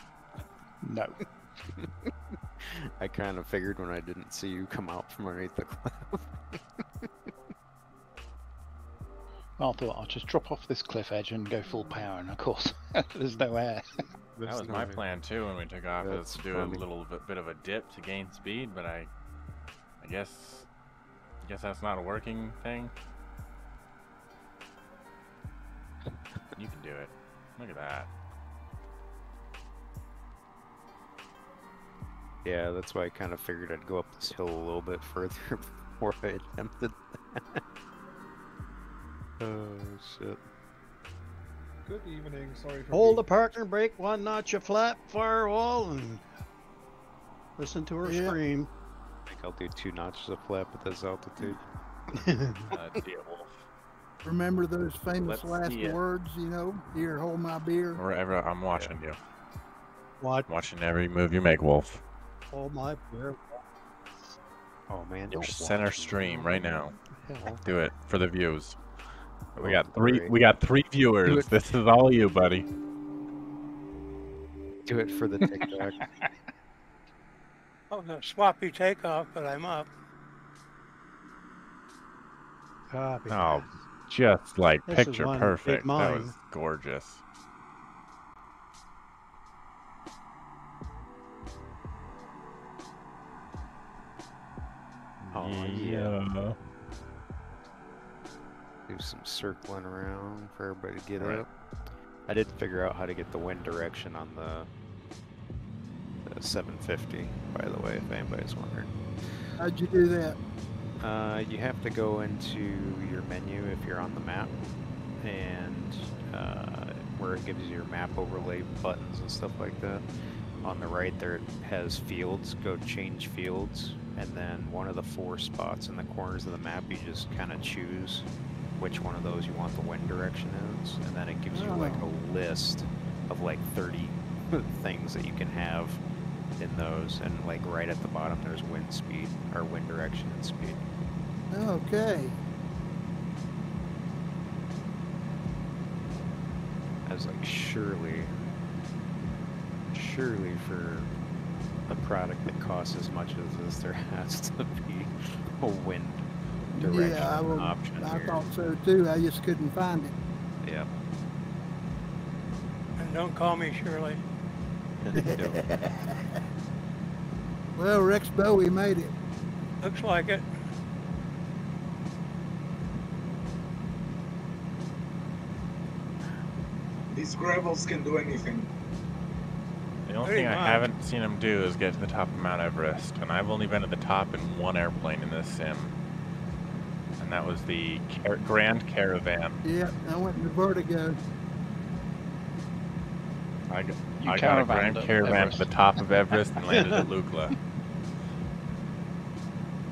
No. I kind of figured when I didn't see you come out from underneath the cliff. Well, I thought I'll just drop off this cliff edge and go full power, and of course, there's no air. That was my plan too when we took off, is That's to do funny. a little bit of a dip to gain speed, but I guess that's not a working thing. You can do it. Look at that. Yeah, that's why I kind of figured I'd go up this hill a little bit further before I attempted that. Oh, shit. Good evening. Sorry for Hold the being- partner, break one notch of flap, firewall, and listen to her Yeah. scream. I think I'll do 2 notches of flap at this altitude. Dear Wolf. Remember those famous Let's last see it. words, you know? Here, hold my beer. Wherever I'm watching you. What? Watching every move you make, Wolf. Oh my bear. Oh man, Your don't center watch me. stream right now. Hell. Do it for the views. We Oh, got three. great. We got 3 Do viewers. it. This is all you, buddy. Do it for the TikTok. Oh, the sloppy takeoff, but I'm up. Copy. Oh, just like This is picture one big perfect. That mine. was gorgeous. Oh, yeah. Do some circling around for everybody to get Right. up. I did figure out how to get the wind direction on the 750, by the way, if anybody's wondering. How'd you do that? You have to go into your menu if you're on the map, and where it gives you your map overlay buttons and stuff like that. On the right there it has fields, go change fields, and then one of the 4 spots in the corners of the map you just kind of choose which one of those you want the wind direction is, and then it gives you like Oh. a list of like 30 things that you can have in those, and like right at the bottom there's wind speed or wind direction and speed. Okay. I was like, surely for a product that costs as much as this, there has to be a wind direction Yeah, option I here. thought so too. I just couldn't find it. Yeah. And don't call me Shirley. Well, Rex Bowie made it. Looks like it. These gravels can do anything. The only Pretty thing I much. haven't seen him do is get to the top of Mount Everest, and I've only been at the top in one airplane in this sim, and that was the Grand Caravan. Yeah, I went in the Vertigo. I got You a caravanned Grand at Caravan Everest. to the top of Everest and landed at Lukla.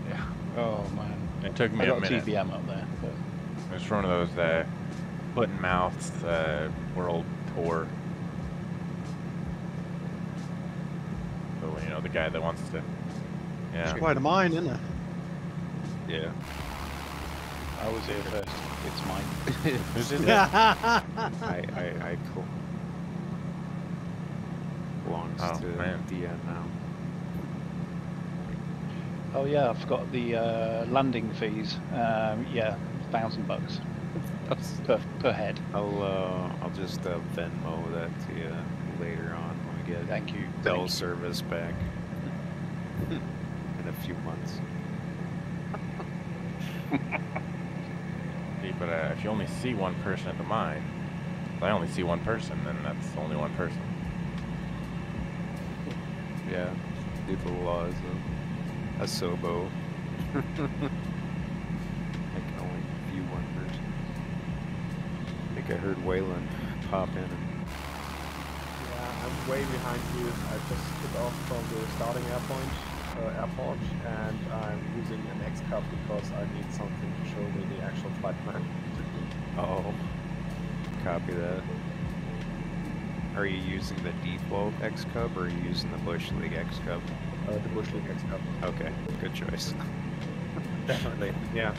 Yeah, Oh man. it took me I a got a minute. TBM up there, but It was one of those foot and mouth world tour. So, you know, the guy that wants to. Yeah. Quite a mine, isn't it? Yeah. I was here first. It's mine. Who's is it? I belongs Oh, to man. DN now. Oh yeah, I forgot the landing fees. Yeah, $1,000 per head. I'll just Venmo that to you later on when we get Thank you. Bell Thank you. service back in a few months. See, but if you only see one person at the mine, if I only see one person, then that's only one person. Yeah, do the laws of Asobo. I can only view one person. I think I heard Waylon pop in. And Yeah, I'm way behind you. I just took off from the starting airport, and I'm using an X-Cup because I need something to show me the actual flight plan. oh, copy that. Are you using the default X Cup or are you using the Bush League X Cup? The Bush League X-Cup. Okay, good choice. Definitely, yeah.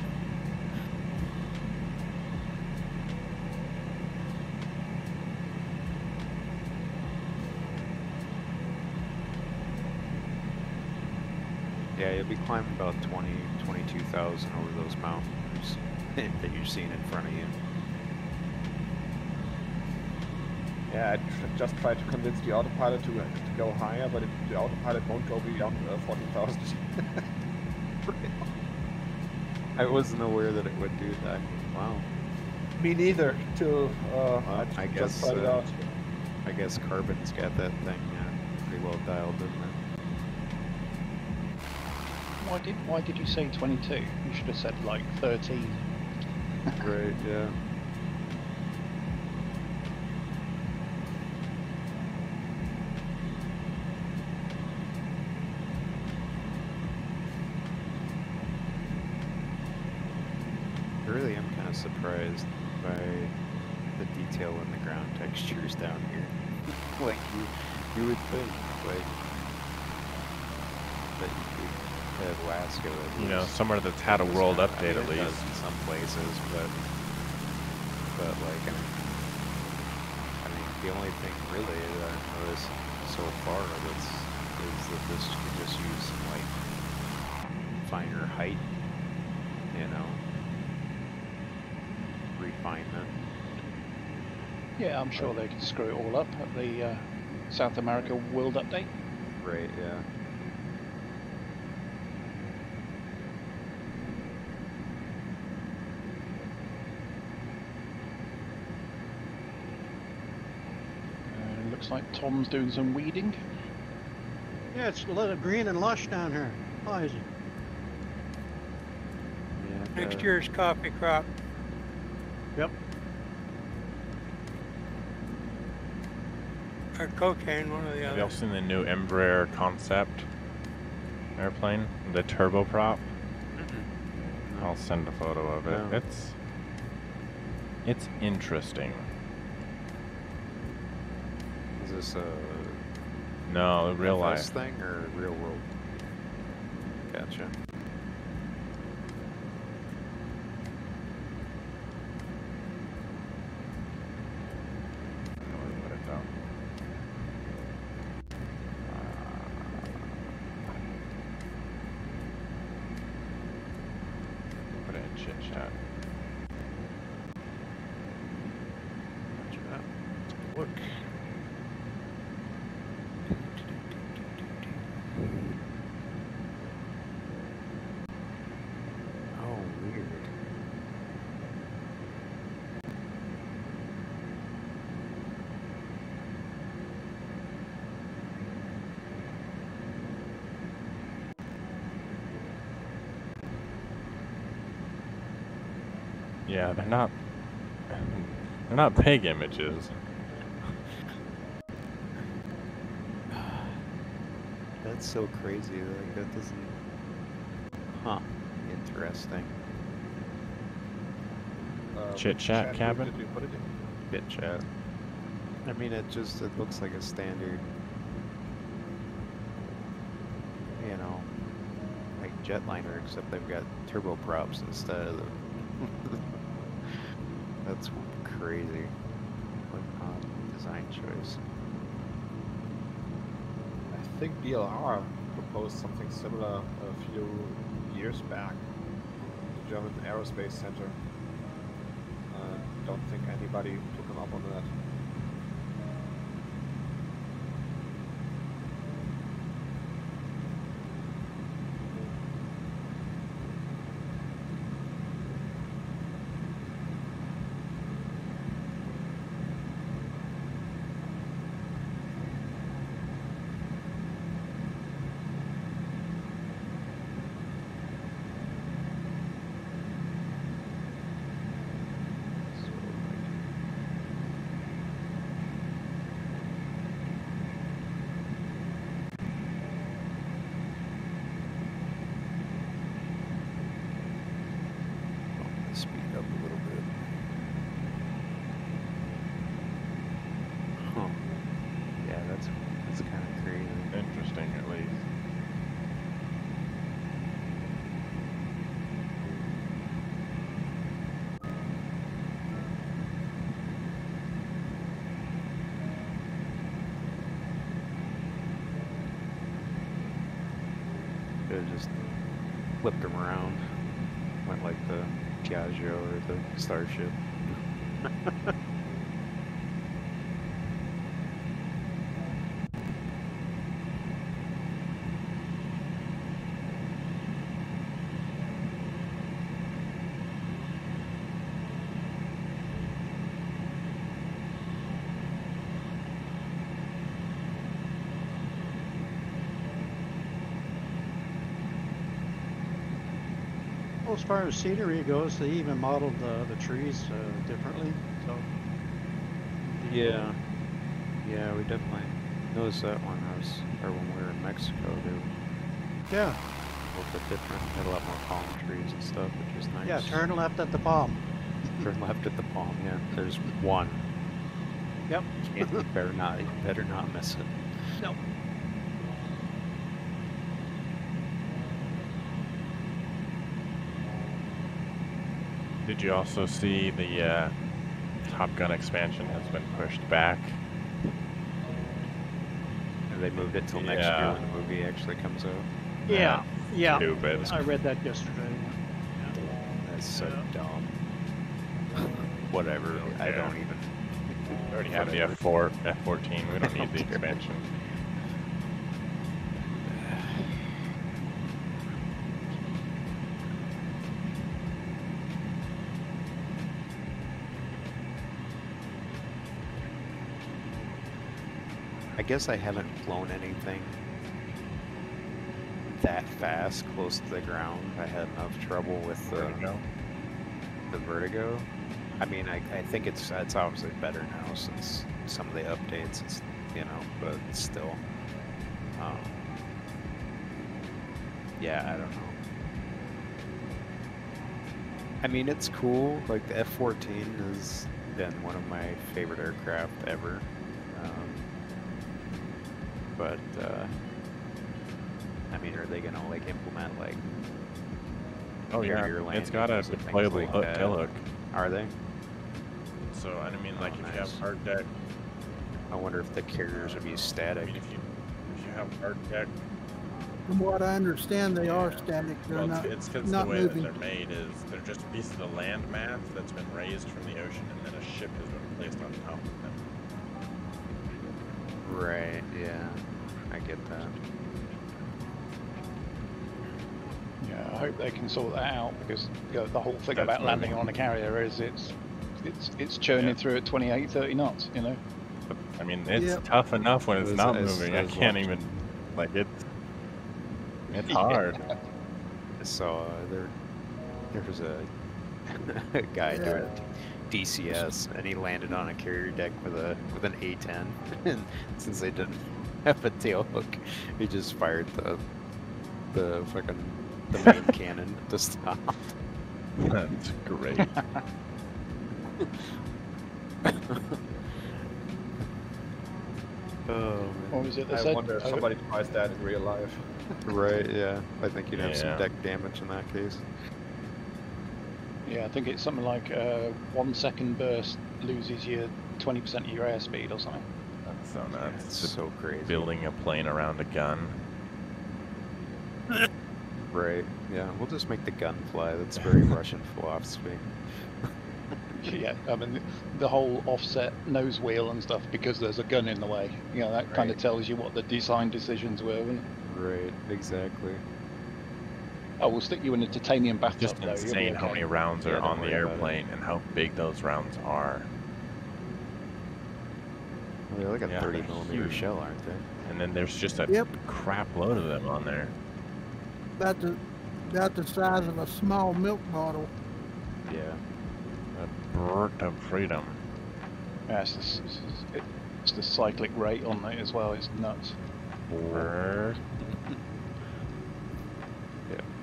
Yeah, you'll be climbing about 22,000 over those mountains that you're seeing in front of you. Yeah, I just tried to convince the autopilot to go higher, but the autopilot won't go beyond 14,000. I wasn't aware that it would do that. Wow. Me neither. Till I just guess tried it out. I guess Carbon's got that thing pretty well dialed in there. Why did you say 22? You should have said like 13. Right, yeah. I really am kind of surprised by the detail in the ground textures down here. Like you would think like that you could have Alaska at You know, least. somewhere that's had a world I update mean, at it does least. in some places, but like I mean the only thing really that I've noticed so far is that this can just use some like finer height, you know, refinement. Yeah, I'm sure they can screw it all up at the South America World Update. Right, yeah. Looks like Tom's doing some weeding. Yeah, it's a little green and lush down here. Why is it? Yeah, Next year's coffee crop. Yep. Or cocaine, one or the Have other. y'all seen the new Embraer concept airplane? The turboprop? I'll send a photo of it. No. It's interesting. Is this a No, real FS life. thing or real world? Gotcha. Put it down. Put it in chit chat. Gotcha. Look. Oh, weird. Yeah, they're not pig images. That's so crazy. Like that doesn't. Huh. Interesting. Chit chat cabin? Did you put it in? Bit chat. I mean, it looks like a standard, you know, like jetliner, except they've got turboprops instead of the. That's crazy. What an odd design choice. I think BLR proposed something similar a few years back. The German Aerospace Center. Don't think anybody took them up on that. Should have just flipped them around. Went like the Piaggio or the Starship. Well, as far as scenery goes, they even modeled the trees differently. So Yeah. Yeah, we definitely noticed that when when we were in Mexico. They were yeah, a little bit different. Had a lot more palm trees and stuff, which is nice. yeah. Turn left at the palm. Turn left at the palm. Yeah, there's one. Yep. You better not miss it. No. Did you also see the Top Gun expansion has been pushed back? And they moved it till next year when the movie actually comes out. Yeah, yeah. Stupid. I read that yesterday. That's so dumb. Whatever. I don't even. We already have the F14. We don't need the expansion. I guess I haven't flown anything that fast close to the ground. I had enough trouble with the vertigo. I mean, I think it's obviously better now since some of the updates, it's, you know, but still, yeah, I don't know. I mean, it's cool. Like the F-14 has been one of my favorite aircraft ever. But I mean, are they gonna like implement like? Oh yeah, it's got a deployable like tail hook. Are they? So I mean, like if you have hard deck, I wonder if the carriers would be static. I mean, if you have hard deck, From what I understand, they are static. They're well, it's because the not way moving. that they're made is they're just a piece of the land mass that's been raised from the ocean, and then a ship has been placed on top of them. Right. Yeah, I get that. Yeah, I hope they can sort that out because the whole thing about landing on a carrier is it's churning through at 28, 30 knots. You know. I mean, it's tough enough when it's not moving. I can't even like it. It's hard. So there was a guy doing DCS, and he landed on a carrier deck with an A-10, and since they didn't have a tail hook, he just fired the main cannon to stop. That's great. Oh, What was it? They I said? wonder if somebody tries that in real life. right, yeah. I think you'd have some Yeah. deck damage in that case. Yeah, I think it's something like 1 second burst loses you 20% of your airspeed or something. That's so nuts. It's so crazy. Building a plane around a gun. Right, yeah. We'll just make the gun fly. That's very Russian philosophy. Yeah, I mean the whole offset nose wheel and stuff because there's a gun in the way. You know, that kind of tells you what the design decisions were. Wouldn't it? Right, exactly. Oh, we'll stick you in a titanium bathtub. Just though, you'll be insane how okay. many rounds are Yeah, don't on the worry about it. airplane and how big those rounds are. Well, they're like a Yeah, 30 they're millimeter huge. shell, aren't they? And then there's just a Yep. crap load of them on there. About the size of a small milk bottle. Yeah. A bird of freedom. Yeah, it's the cyclic rate on it as well. It's nuts. Bird.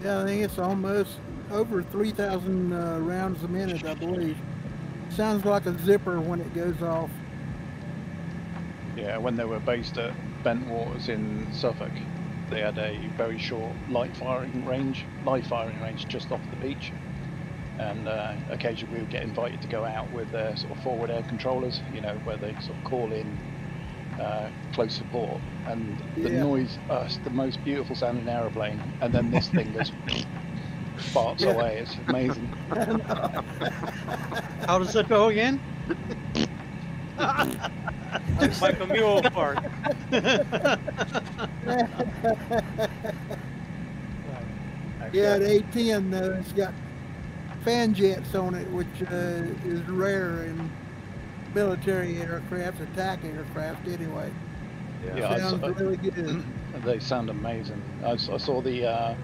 Yeah, I think it's almost over 3,000 rounds a minute, I believe. Sounds like a zipper when it goes off. Yeah, when they were based at Bentwaters in Suffolk, they had a very short live firing range just off the beach. And occasionally we would get invited to go out with their sort of forward air controllers, you know, where they sort of call in close support, and the Yeah. noise, it's the most beautiful sounding aeroplane, and then this thing just farts Yeah. away. It's amazing. How does it go again? It's like a mule fart. Yeah, the A-10, it's got fan jets on it, which is rare in military aircraft, attack aircraft anyway. Yeah, I Sounds saw- really good. They sound amazing. I saw the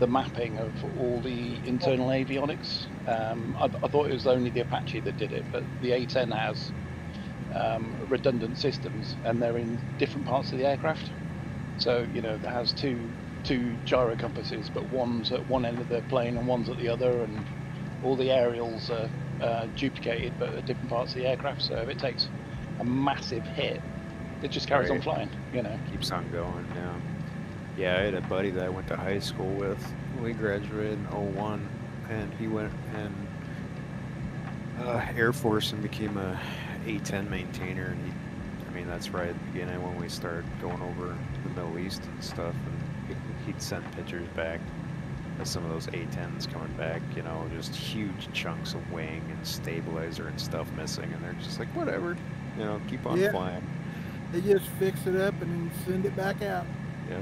mapping of all the internal avionics. I thought it was only the Apache that did it, but the A-10 has redundant systems, and they're in different parts of the aircraft. So it has two gyro compasses, but one's at one end of the plane and one's at the other, and all the aerials are duplicated but at different parts of the aircraft. So if it takes a massive hit, it just carries on Right. flying. Keeps on going, yeah. I had a buddy that I went to high school with. We graduated in 01, and he went and Air Force and became a A-10 maintainer. And that's right at the beginning when we started going over the Middle East and stuff. And he'd send pictures back of some of those A-10s coming back, just huge chunks of wing and stabilizer and stuff missing. And they're just like, whatever, keep on Yeah. flying. They just fix it up and then send it back out. Yeah.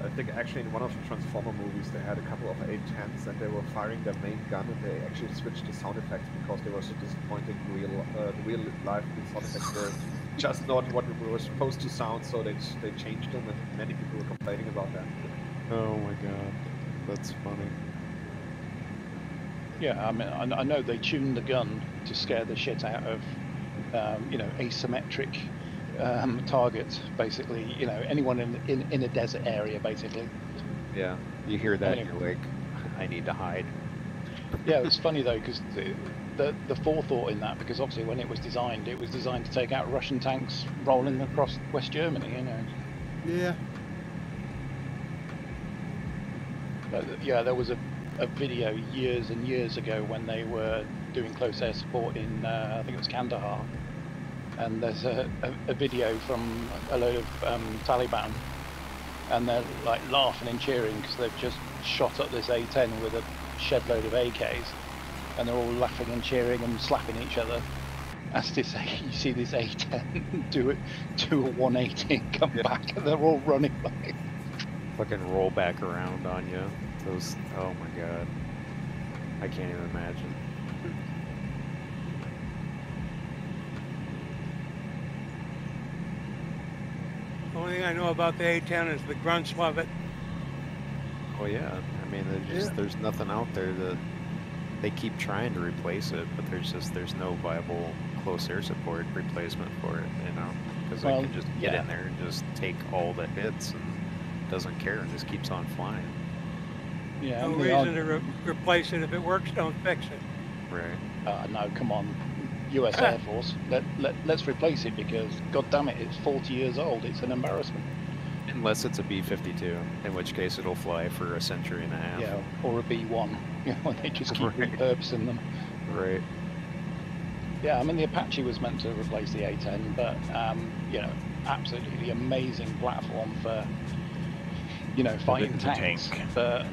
I think actually in one of the Transformer movies they had a couple of A-10s and they were firing their main gun and they actually switched to sound effects because they were so disappointing. The real life sound effects were just not what we were supposed to sound, so they changed them, and many people were complaining about that. Oh my god, that's funny. Yeah, I know they tuned the gun to scare the shit out of, asymmetric targets. Basically, anyone in a desert area, basically. Yeah, you hear that, Anyway. and you're like, I need to hide. Yeah, it's funny though because the forethought in that, because obviously when it was designed to take out Russian tanks rolling across West Germany. Yeah. But yeah, there was a video years and years ago when they were doing close air support in I think it was Kandahar, and there's a video from a load of Taliban, and they're like laughing and cheering because they've just shot up this A-10 with a shed load of AKs, and they're all laughing and cheering and slapping each other. As to say, you see this A-10 do a 180 and come back, and they're all running like. Fucking roll back around on you. Those, oh my god. I can't even imagine. The only thing I know about the A-10 is the grunts love it. Oh yeah, there's nothing out there that they keep trying to replace it, but there's no viable close air support replacement for it, because they can just get in there and just take all the hits and doesn't care and just keeps on flying. Yeah, No reason to replace it. If it works, don't fix it. Right. No, come on, U.S. Air Force. Let's replace it because, god damn it, it's 40 years old. It's an embarrassment. Unless it's a B-52, in which case it'll fly for a century and a half. Yeah, or a B-1. When they just keep Right. repurposing them. Right. Yeah, the Apache was meant to replace the A-10, but absolutely the amazing platform for fighting it's a tanks. tank. But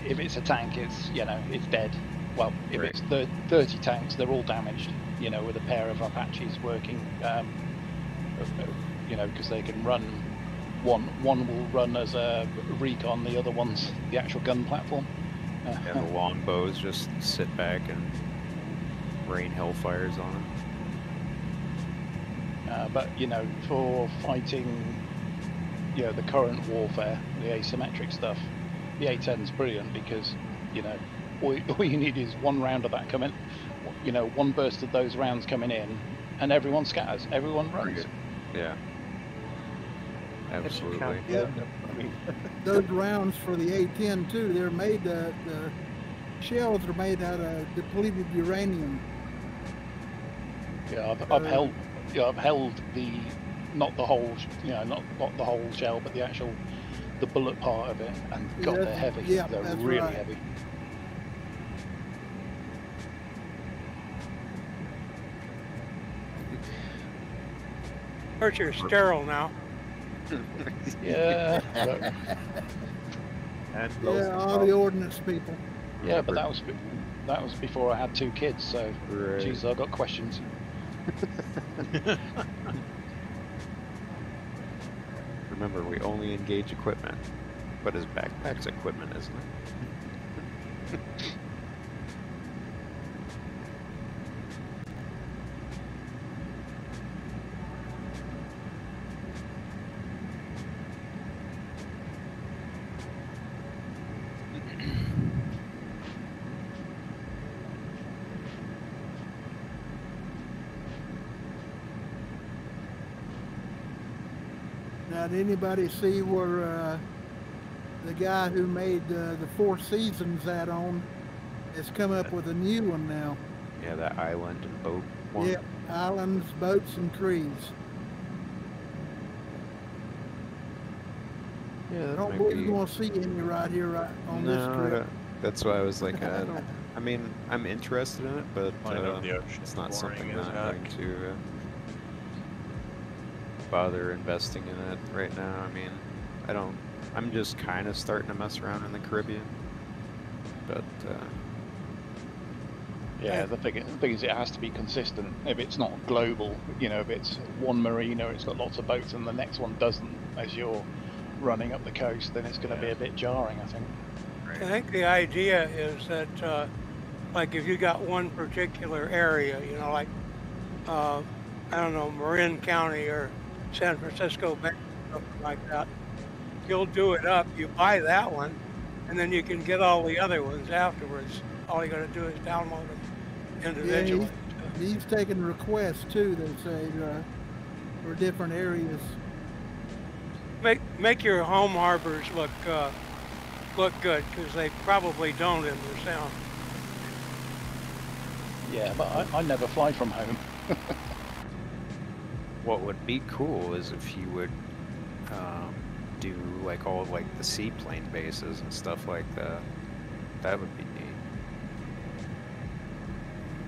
if it's a tank, it's it's dead. Well, if Right. it's 30 tanks, they're all damaged. With a pair of Apaches working, because they can run. One will run as a recon, the other one's the actual gun platform. And the longbows just sit back and rain hellfires on them. But for fighting, the current warfare, the asymmetric stuff, the A-10's brilliant because all you need is one round of that coming, one burst of those rounds coming in, and everyone scatters, everyone runs. Yeah. Absolutely. Yeah. Those rounds for the A-10 too, they're made, the shells are made out of depleted uranium. Yeah, I've held the, not the whole, not the whole shell, but the actual, the bullet part of it, and God, Yeah, they're heavy. yeah, They're that's really right. heavy. course, you're sterile now. Yeah. But, And Yeah, all the ordnance people. yeah, but that was before I had 2 kids. So, Right. geez, I got questions. Remember, we only engage equipment, but his backpack's equipment, isn't it? Now, did anybody see where the guy who made the Four Seasons add-on has come up with a new one now? Yeah, that island and boat one. Yeah, islands, boats, and trees. Yeah, I that don't might believe be. you're gonna see any right here, right on this No, trip. that's why I was like, I don't. I mean, I'm interested in it, but Point of the ocean it's not is boring something as that I'm heck. going to bother investing in it right now. I mean, I don't. I'm just kind of starting to mess around in the Caribbean, but Yeah, the thing is, it has to be consistent. If it's not global, you know, if it's one marina, it's got lots of boats, and the next one doesn't, as you're running up the coast, then it's going to be a bit jarring, I think. I think the idea is that, like, if you got one particular area, you know, like, I don't know, Marin County or San Francisco Bay, something like that, you'll do it up, you buy that one, and then you can get all the other ones afterwards. All you got to do is download them individually. He's taking requests too, they say, for different areas. Make your home harbors look good, because they probably don't in the sound. Yeah, but I never fly from home. what would be cool is if you would do like all like the seaplane bases and stuff like that. That would be neat.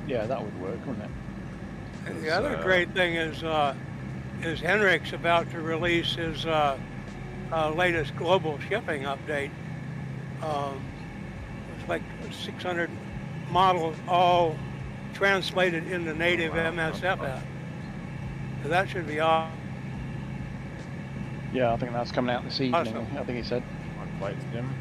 Yeah, that would work, wouldn't it? And the other great thing is Henrik's about to release his latest global shipping update. It's like 600 models all translated into native MSFF. So that should be awesome. Yeah, I think that's coming out this evening. Awesome. I think he said. On Flight Sim.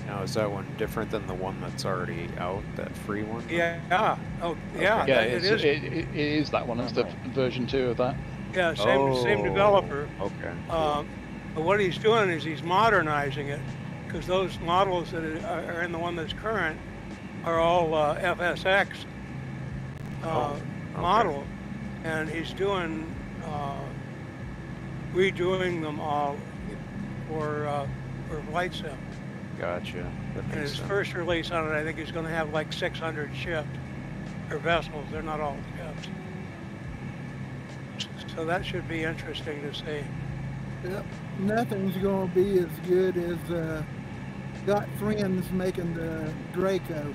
Now, is that one different than the one that's already out, that free one? Yeah. Oh, yeah. Yeah, It is. it is that one. It's the version 2 of that. Yeah, same developer. Okay. But what he's doing is he's modernizing it, because those models that are in the one that's current are all FSX model, and he's doing redoing them all for Flight Sim. Gotcha. That And makes his sense. first release on it, I think he's going to have like 600 shipped, or vessels. They're not all shipped. So that should be interesting to see. Yep. Nothing's gonna be as good as Got Friends making the Draco.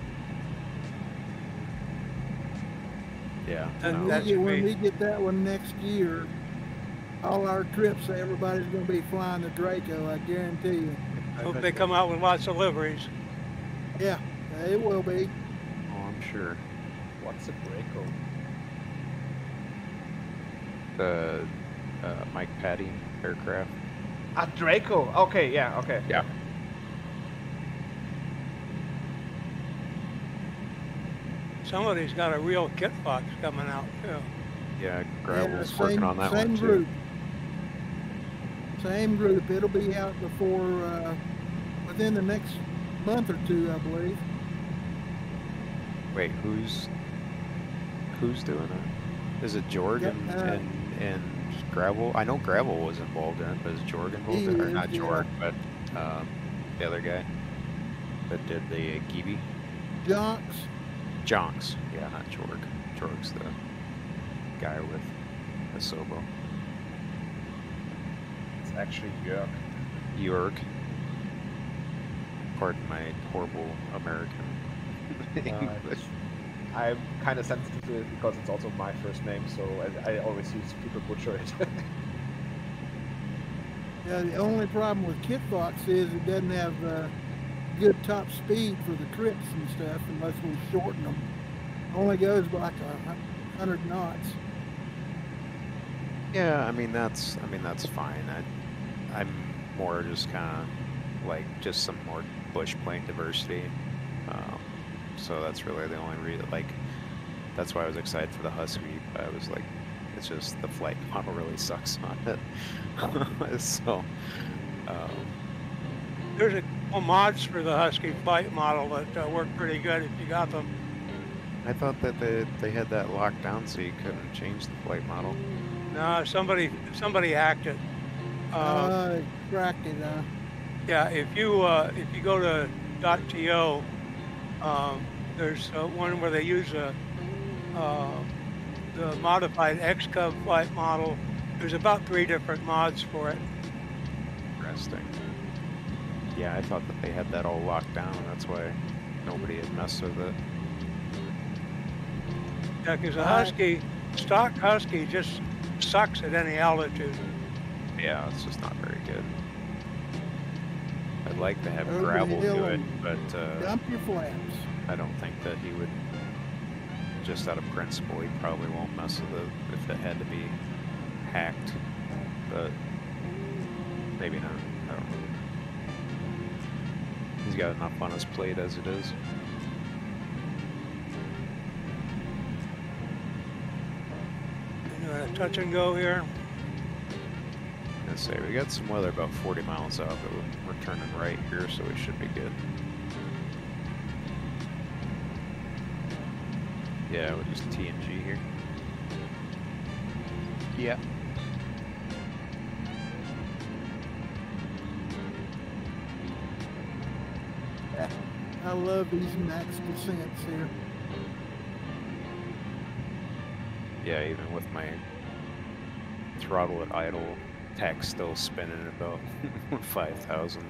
Yeah. And no. that should When be- we get that one next year, all our trips, everybody's gonna be flying the Draco, I guarantee you. Hope they come out with lots of liveries. Yeah, it will be. Oh, I'm sure. What's a Draco? The Mike Patty aircraft. A Draco. Okay, yeah, okay. Yeah. Somebody's got a real kit box coming out too. Yeah, Yeah, Gravel's working on that same one too. group. Same group. It'll be out before, within the next month or two, I believe. Wait, who's doing it? Is it Jordan Yeah, and Gravel? I know Gravel was involved in it, but is Jorg involved He in it? Or is, not yeah. Jorg, but the other guy that did the Gibi? Jonks. Jonks. Yeah, not Jorg. Jorg's the guy with the Sobo. It's actually Jörg. Jorg. Pardon my horrible American English. I'm kind of sensitive to it because it's also my first name, so I always use people butcher it. Yeah, the only problem with Kitfox is it doesn't have good top speed for the trips and stuff unless we shorten them. It only goes by like 100 knots. Yeah, I mean that's fine. I'm more just kind of like just some more bush plane diversity. So that's really the only reason. Like that's why I was excited for the Husky. I was like, it's just the flight model really sucks on it. So There's a couple mods for the Husky flight model that work pretty good if you got them. I thought that they had that locked down so you couldn't change the flight model. No, somebody hacked it. Cracked it, Yeah, if you go to .to, there's one where they use the modified X-Cub flight model. There's about 3 different mods for it. Interesting. Yeah, I thought that they had that all locked down. That's why nobody had messed with it. Yeah, because a Husky, stock Husky just sucks at any altitude. Yeah, it's just not very good. I'd like to have Over the gravel hill do it, and but dump your flaps. I don't think that he would, just out of principle, he probably won't mess with it if it had to be hacked, but maybe not. I don't know. He's got enough on his plate as it is. You know, touch and go here. Let's say we got some weather about 40 miles out, but we're turning right here, so we should be good. Yeah, we're just TNG here. Yeah. I love these max descents here. Yeah, even with my throttle at idle, tach still spinning about 5,000.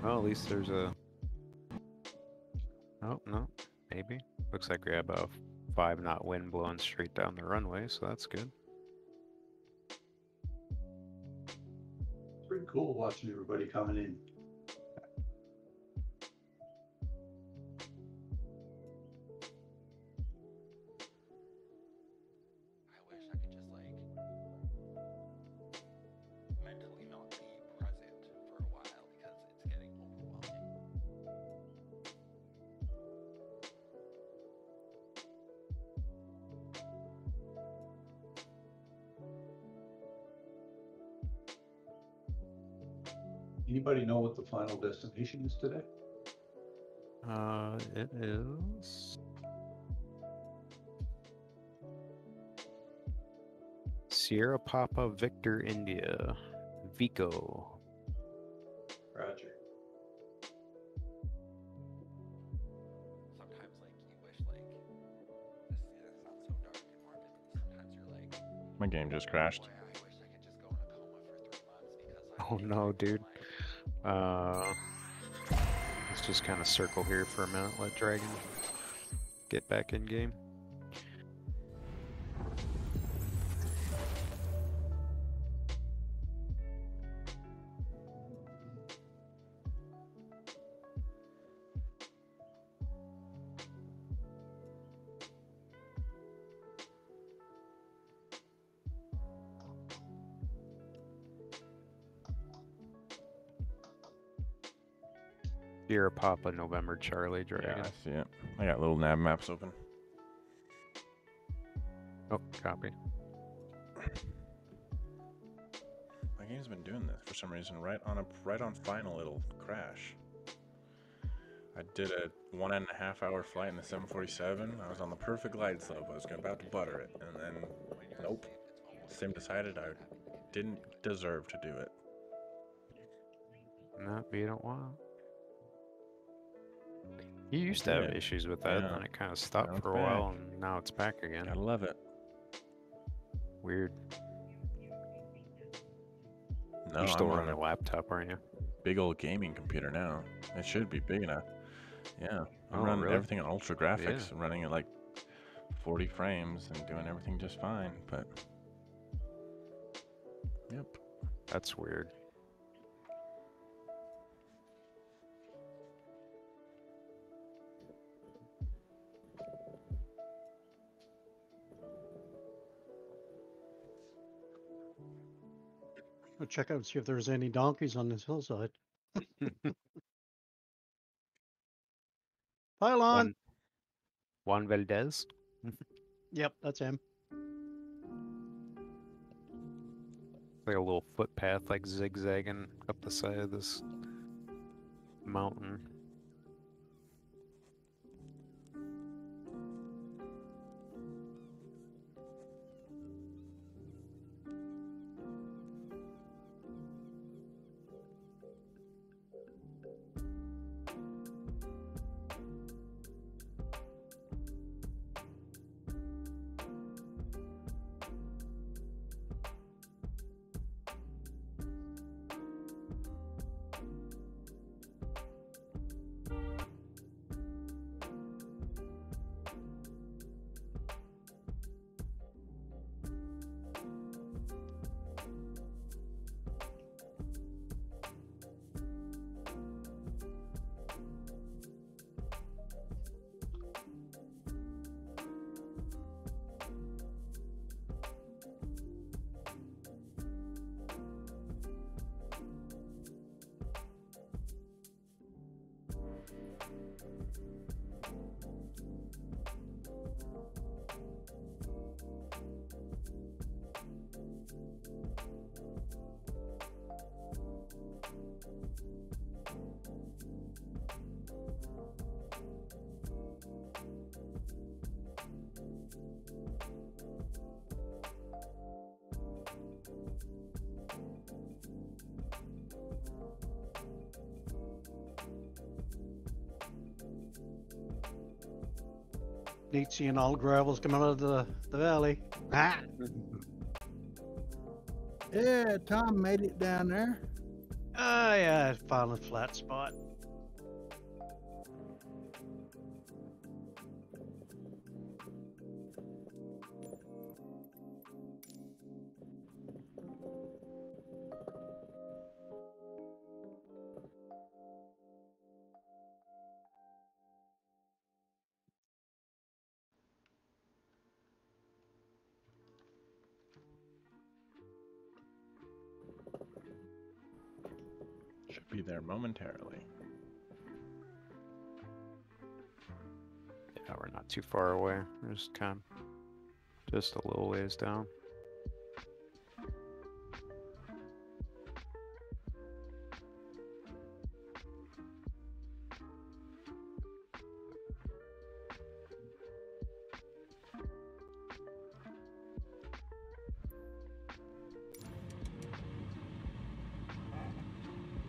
Well, at least there's a... Oh, no, maybe. Looks like we have a 5-knot wind blowing straight down the runway, so that's good. It's pretty cool watching everybody coming in. Anybody know what the final destination is today? It is... Sierra Papa Victor India, Vico. Roger. Sometimes, like, you wish, like, this sounds so dark and morbid, but sometimes you're like... My game just crashed. Boy, I wish I could just go in a coma for 3 months because I... Oh no, dude. Let's just kind of circle here for a minute, let Dragon get back in game. Sierra Papa November Charlie Dragon. Yeah, I see it. I got little nav maps open. Oh, copy. My game's been doing this for some reason. Right on final, it'll crash. I did a 1.5 hour flight in the 747. I was on the perfect glide slope. I was about to butter it, and then nope. Sim decided I didn't deserve to do it. No, you don't want. You used to have did. issues with that, and Yeah. then it kind of Now stopped it's for a while, and now it's back again. Gotta love it. Weird. No, You're still I'm on running a a laptop, aren't you? big old gaming computer now. It should be big enough. Yeah, I'm Oh, running really? everything on ultra graphics, running at like 40 frames and doing everything just fine. But yep. That's weird. I'll check out and see if there's any donkeys on this hillside. Pylon! Juan Valdez? Yep, that's him. Like a little footpath, like zigzagging up the side of this mountain. Neat seeing all the gravels coming out of the valley. Ah! Yeah, Tom made it down there. Ah, yeah, found a flat spot. Should be there momentarily. Yeah, we're not too far away. We're just a little ways down.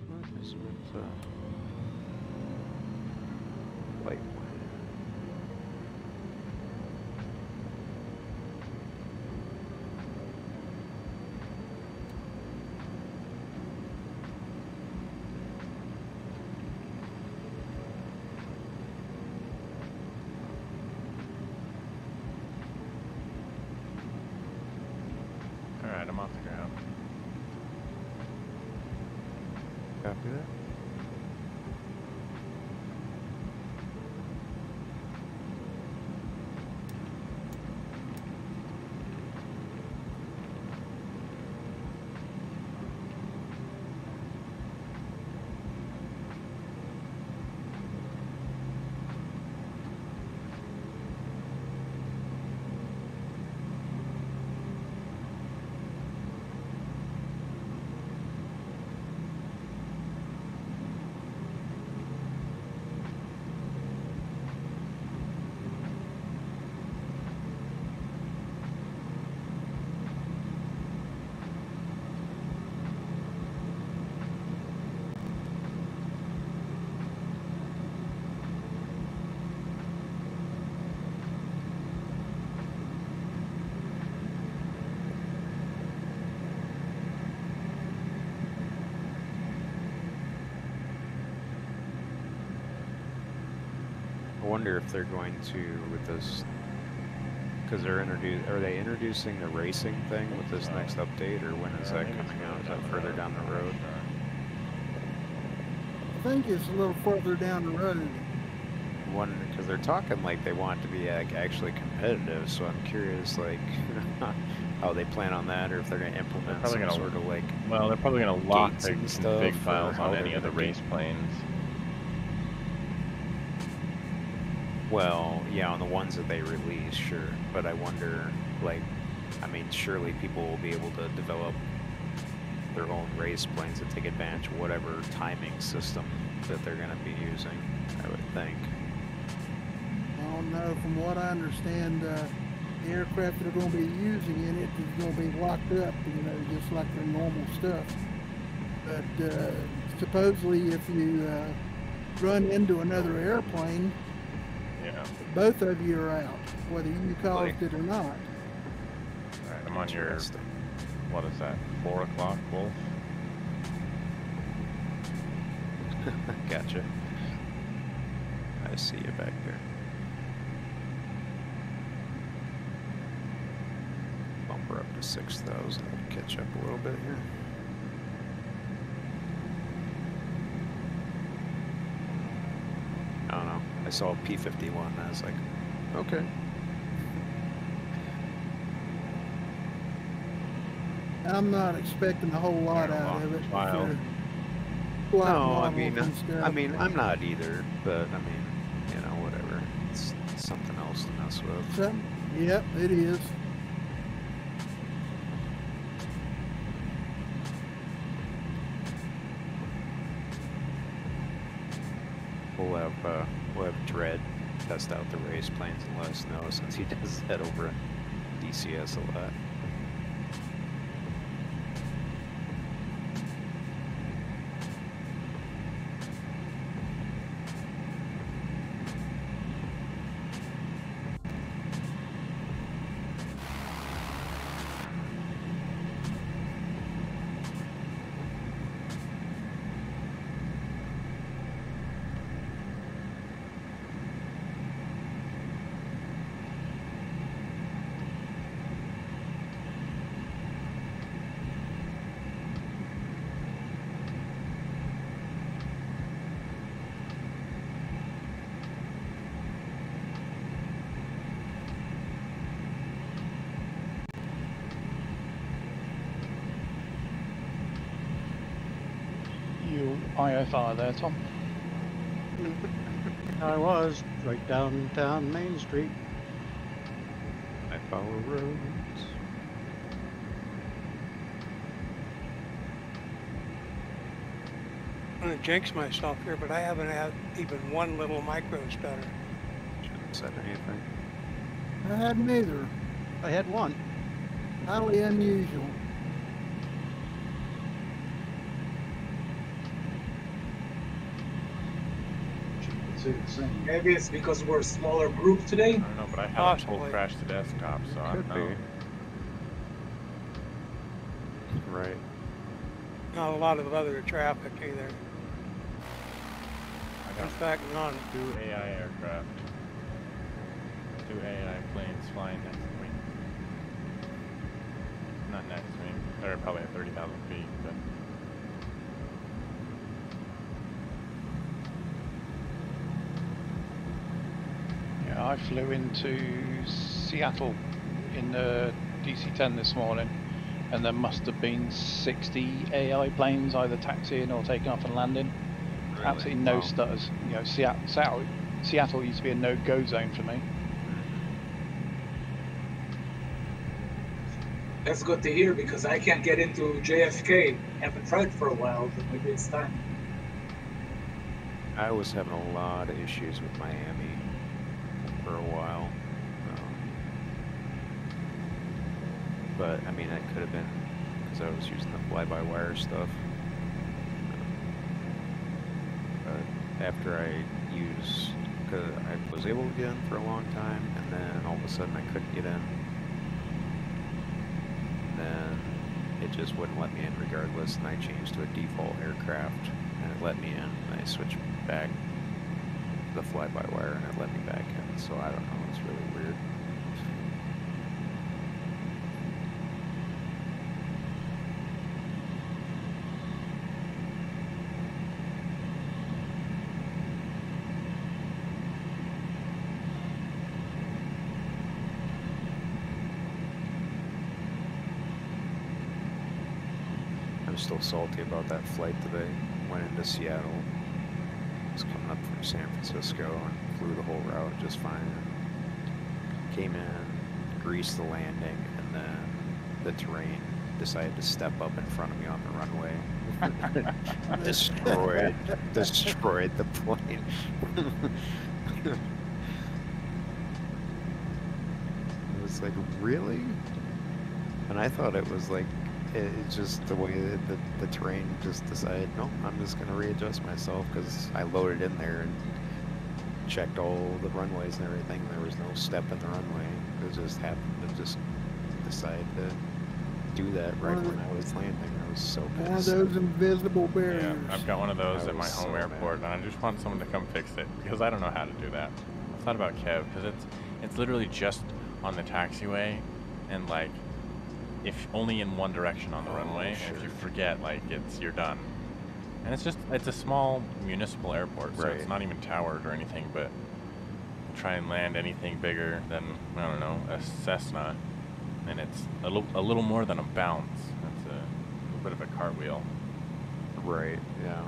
What is with light? Alright, I'm off the ground. Copy that. wonder if they're going to with this, because are they introducing the racing thing with this next update, or when is that coming out? Is that further down the road? I think it's a little further down the road. One, because they're talking like they want it to be like actually competitive, so I'm curious like how they plan on that, or if they're going to implement some sort of like. Well, they're probably going to lock the gates and config stuff, files or on how any they're of the gonna race planes. Well, yeah, on the ones that they release, sure. But I wonder, like, I mean, surely people will be able to develop their own race planes that take advantage of whatever timing system that they're going to be using, I would think. I don't know. From what I understand, the aircraft that are going to be using in it is going to be locked up, you know, just like their normal stuff. But supposedly, if you run into another airplane, Yeah. both of you are out, whether you caused it or not. Alright, I'm on your, what is that, 4 o'clock, Wolf? Gotcha. I see you back there. Bump her up to 6,000. Catch up a little bit here. I don't know. I saw P-51 and I was like, okay. I'm not expecting a whole lot out of it. Wild. Flight No, I models mean, and stuff. I'm not either, but I mean, you know, whatever. It's something else to mess with. Yep, it is. We'll have Dredd test out the race planes and let us know, since he does that over at DCS a lot. You IFR there, Tom? I was right downtown Main Street. I follow roads. I'm going to jinx myself here, but I haven't had even one little micro stutter. Shouldn't said anything. I hadn't either. I had one. Highly unusual. Say the same. Maybe it's because we're a smaller group today. I don't know, but I have a full Possibly. crash to desktop, so I don't Could know. be. Right. Not a lot of other traffic either. I In got fact, none. 2 AI aircraft. 2 AI planes flying next to me. Not next to me. They're probably at 30,000 feet, but Yeah, I flew into Seattle in the DC-10 this morning, and there must have been 60 AI planes either taxiing or taking off and landing. Really? Absolutely no Wow. stutters. You know, Seattle used to be a no-go zone for me. That's good to hear because I can't get into JFK. Haven't tried for a while, but maybe it's time. I was having a lot of issues with Miami for a while. But, I mean, it could have been because I was using the fly-by-wire stuff. But after I used, because I was able to get in for a long time, and then all of a sudden I couldn't get in. Then it just wouldn't let me in regardless, and I changed to a default aircraft, and it let me in, and I switched back. the fly-by-wire and it let me back in. So I don't know. It's really weird. I'm still salty about that flight today. Went into Seattle. Was coming up from San Francisco and flew the whole route just fine. Came in, greased the landing, and then the terrain decided to step up in front of me on the runway. destroyed the plane. It was like, really? And I thought it was like, it's just the way that the terrain just decided, no, I'm just going to readjust myself because I loaded in there and checked all the runways and everything. There was no step in the runway. It just happened to just decide to do that right when I was landing. I was so pissed. One of those invisible barriers. Yeah, I've got one of those I at my was home so airport, mad. and I just want someone to come fix it because I don't know how to do that. I thought about Kev because it's literally just on the taxiway, and like if only in one direction on the runway. Sure. If you forget, like you're done. And it's a small municipal airport, so it's Right. not even towered or anything. But try and land anything bigger than, I don't know, a Cessna, and it's a little more than a bounce. It's a little bit of a cartwheel. Right, yeah.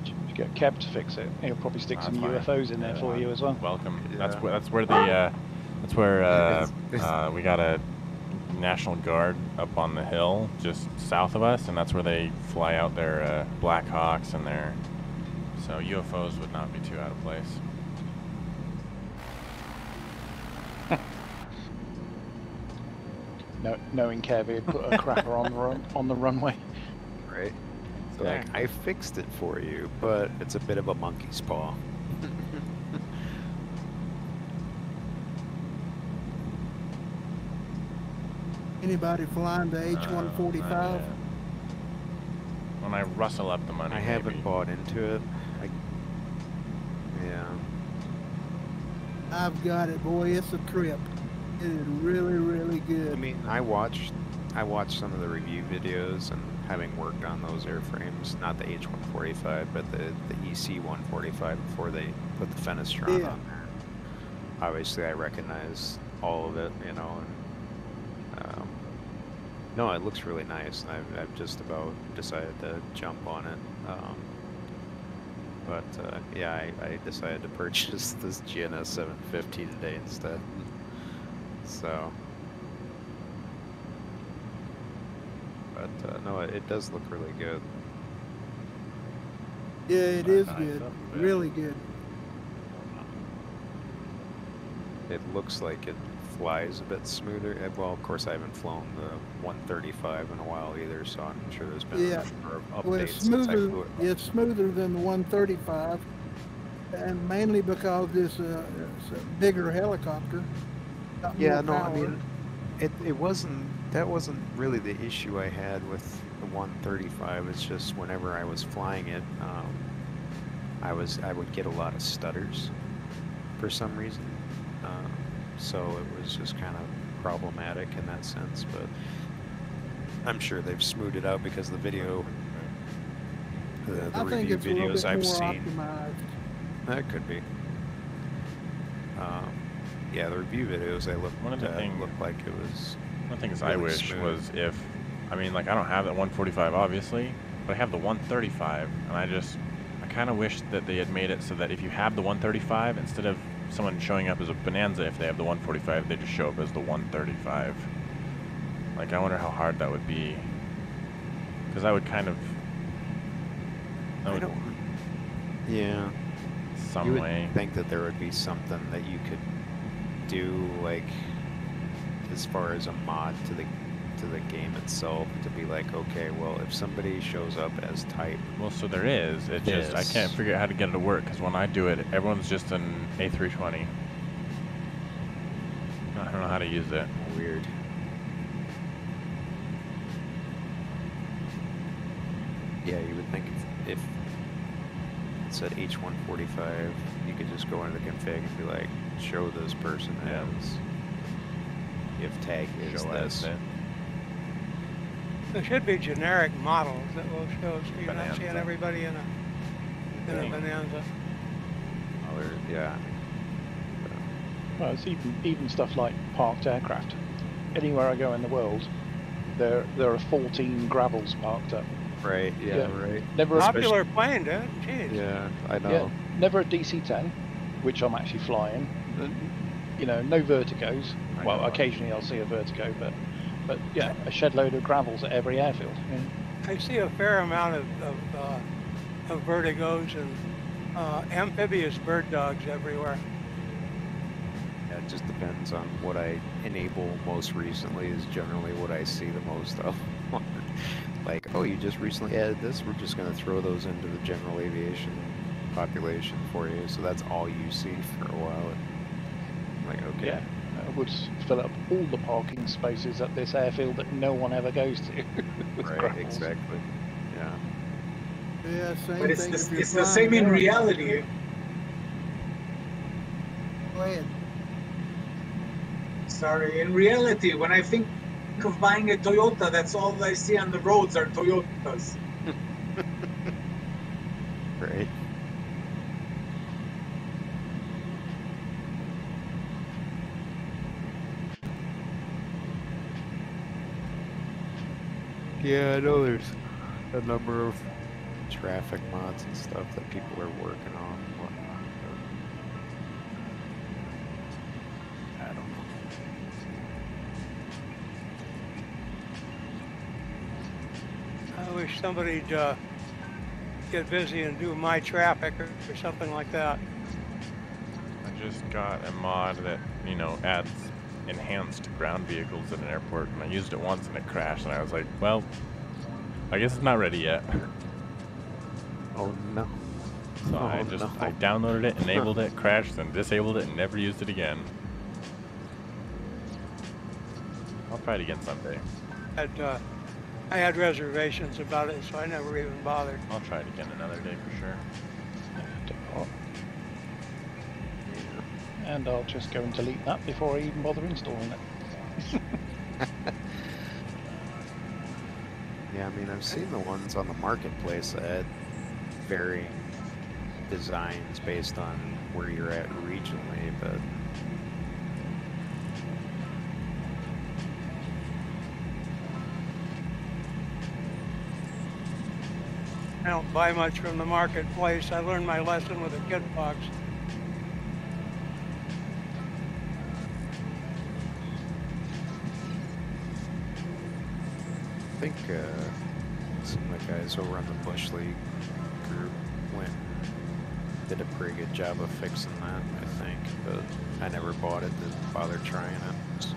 If you get Kev to fix it, he'll probably stick some That's fine. UFOs in there for you as well. Welcome. Yeah. That's where we got a National Guard up on the hill just south of us, and that's where they fly out their Black Hawks and their. So UFOs would not be too out of place. Knowing Kev, he'd put a cracker on the runway. Right. So like, I fixed it for you, but it's a bit of a monkey's paw. Anybody flying the H-145? When I rustle up the money, I haven't bought into it. Yeah. I've got it, boy. It's a trip. It is really, really good. I mean, I watched some of the review videos, and having worked on those airframes, not the H-145, but the EC-145 before they put the Fenestron Yeah. on there. Obviously, I recognize all of it, you know. And, no, it looks really nice, and I've just about decided to jump on it. Yeah, I decided to purchase this GNS 750 today instead. So, but no, it does look really good. Yeah, it is Nice good. up there. Really good. It looks like it flies a bit smoother. Well, of course, I haven't flown the 135 in a while either, so I'm sure there's been Yeah. a number of Well, updates it's since I smoother. flew it. It's smoother than the 135, and mainly because it's a bigger helicopter. Got Yeah, more no, I power. mean, that wasn't really the issue I had with the 135. It's just whenever I was flying it, I would get a lot of stutters for some reason. So it was just kind of problematic in that sense, but I'm sure they've smoothed it out because the video, the I think review it's a little videos bit I've more seen. optimized. That could be. Yeah, the review videos I looked One of the at things- looked like it was. One of the things I really wish smooth. was if, I mean, like I don't have that 145 obviously, but I have the 135, and I kind of wish that they had made it so that if you have the 135, instead of someone showing up as a Bonanza, if they have the 145, they just show up as the 135. Like, I wonder how hard that would be, because I would kind of, I don't. Yeah. some You would way. think that there would be something that you could do, like, as far as a mod to the game itself, to be like, okay, well, if somebody shows up as type, Well, so there is. It just I can't figure out how to get it to work because when I do it, everyone's just an A320. I don't know how to use it. weird. Yeah, you would think if said H145, you could just go into the config and be like, show this person as if tag is Show this. as it. There should be generic models that will show, so you're not Bonanza. seeing everybody in a Dang. Bonanza. Oh, yeah. Well, it's even stuff like parked aircraft. Anywhere I go in the world, there are 14 Gravels parked up. Right, Yeah. right. Never Popular plane, dude. Jeez. Yeah, I know. Yeah, never a DC-10, which I'm actually flying. You know, no Vertigos. I Well, know. occasionally I'll see a Vertigo, but yeah, a shed load of Gravels at every airfield. Yeah. I see a fair amount of Vertigos and amphibious bird dogs everywhere. Yeah, it just depends on what I enable most recently is generally what I see the most of. Like, oh, you just recently added this, we're just going to throw those into the general aviation population for you, so that's all you see for a while. I'm like, okay. Yeah, I would fill up all the parking spaces at this airfield that no one ever goes to. with Right, Gravels. exactly. Yeah. Yeah, same But it's thing. if the, you're it's the flying same in air. reality. Go ahead. Sorry, in reality, when I think of buying a Toyota, that's all I see on the roads are Toyotas. Right. Yeah, I know there's a number of traffic mods and stuff that people are working on and whatnot, but I don't know. I wish somebody'd get busy and do my traffic or something like that. I just got a mod that, you know, adds enhanced ground vehicles at an airport, and I used it once and it crashed, and I was like, well, I guess it's not ready yet. Oh no. So Oh, I no. downloaded it, enabled it, crashed, and disabled it, and never used it again. I'll try it again someday. I had reservations about it, so I never even bothered. I'll try it again another day for sure. And I'll just go and delete that before I even bother installing it. Yeah, I mean, I've seen the ones on the marketplace that had varying designs based on where you're at regionally, but I don't buy much from the marketplace. I learned my lesson with a kit box. I think some of the guys over on the Bush League group went and did a pretty good job of fixing that, I think, but I never bought it, didn't bother trying it, so.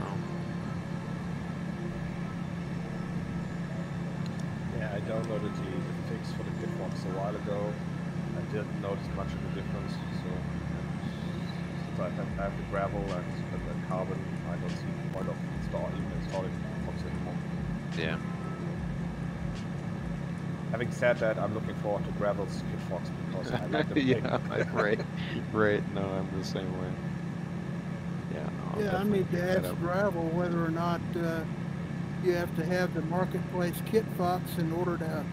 Yeah, I downloaded the fix for the Kitbox a while ago. I didn't notice much of a difference, so since I have the gravel and the carbon, I don't see the point of installing Kitbox anymore. Yeah. Having said that, I'm looking forward to Gravel's Kitbox because I like the Yeah, right, right, no, I'm the same way. Yeah, no, I'll Yeah, I definitely need pick to that ask up. Gravel whether or not you have to have the marketplace kit box in order to.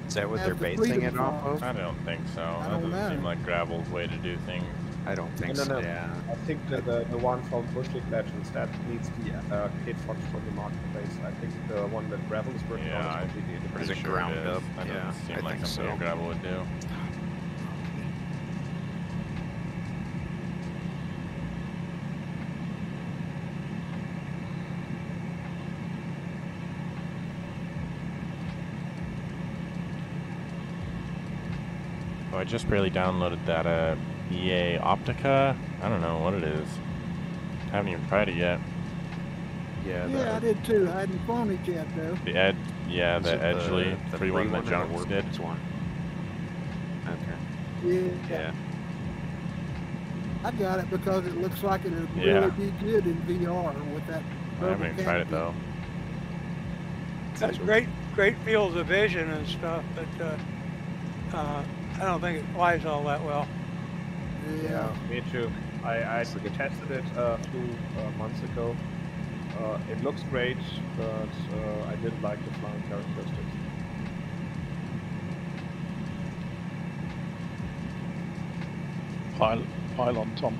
Is that what they're have the basing freedom it off box. of? I don't think so. That don't doesn't seem know. like Gravel's way to do things. I don't think No, so, no. yeah. I think that the one from Bush League Legends that needs the Kitbox for the marketplace. I think the one that Gravel is working Yeah, on is completely Is different. it Pretty sure ground it is. up? That Yeah, doesn't seem I like think something so. Gravel would do. Oh, I just barely downloaded that EA Optica. I don't know what it is. I haven't even tried it yet. Yeah, Yeah, I did too. I hadn't flown it yet though. The Ed, yeah, is the it Edgeley the free one that or the Junks did. Warpix one? Okay. Yeah. Yeah. I got it because it looks like it would Yeah. really be good in VR with that. I haven't even tried it canopy. though. Got great fields of vision and stuff, but I don't think it flies all that well. Yeah, me too. I tested it a few months ago. It looks great, but I didn't like the flying characteristics. Pile on, Tom.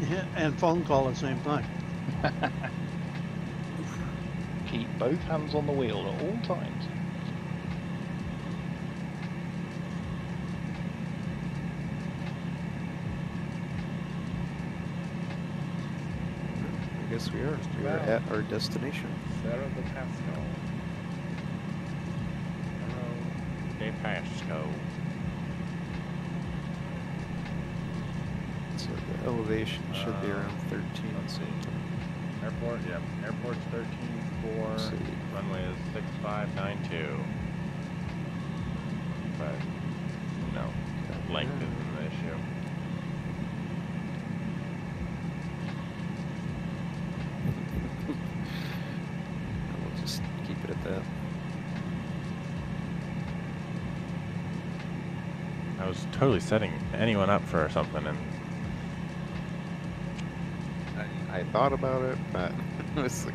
Yeah, and phone call at the same time. Keep both hands on the wheel at all times. I guess we are. We are at our destination. Cerro de Pasco. Cerro de Pasco. So the elevation should be around 13. Let's see. Airport, yep. Airport's 13.4. Runway is 6592. But, no. Length isn't the issue. We'll just keep it at that. I was totally setting anyone up for something, and I thought about it, but it was like,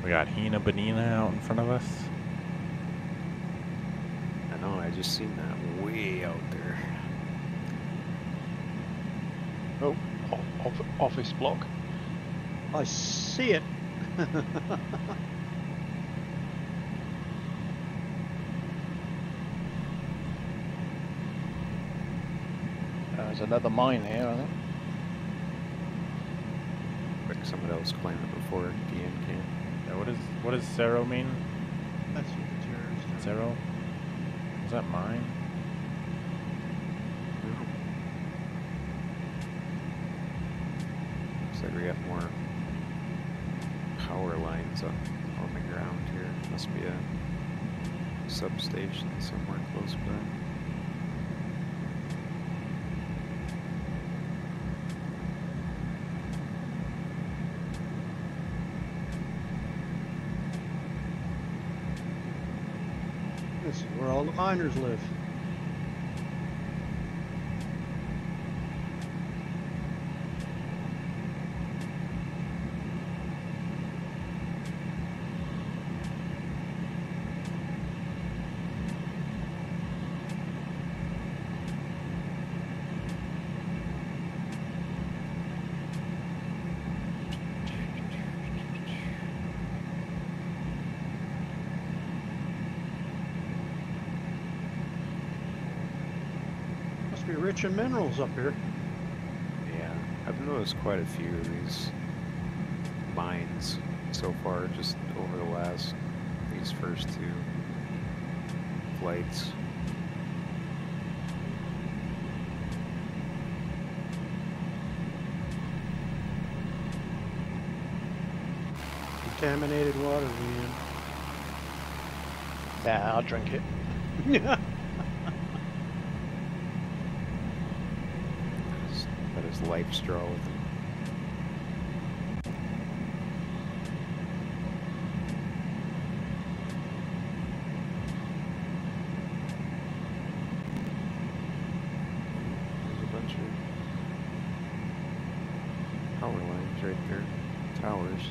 we got Hina Benina out in front of us. I know, I just seen that way out there. Oh, office block. I see it. There's another mine here, I think. Like someone else claimed it before DN came. Yeah, what does Cerro mean? That's what the terrorist. Cerro? Is that mine? Looks like we got more power lines on the ground here. Must be a substation somewhere close by. This is where all the miners live. Must be rich in minerals up here. Yeah, I've noticed quite a few of these mines so far, just over the last, these first two flights. Contaminated water, man. Yeah, I'll drink it. Got his life straw with him. There's a bunch of power lines right there. Towers.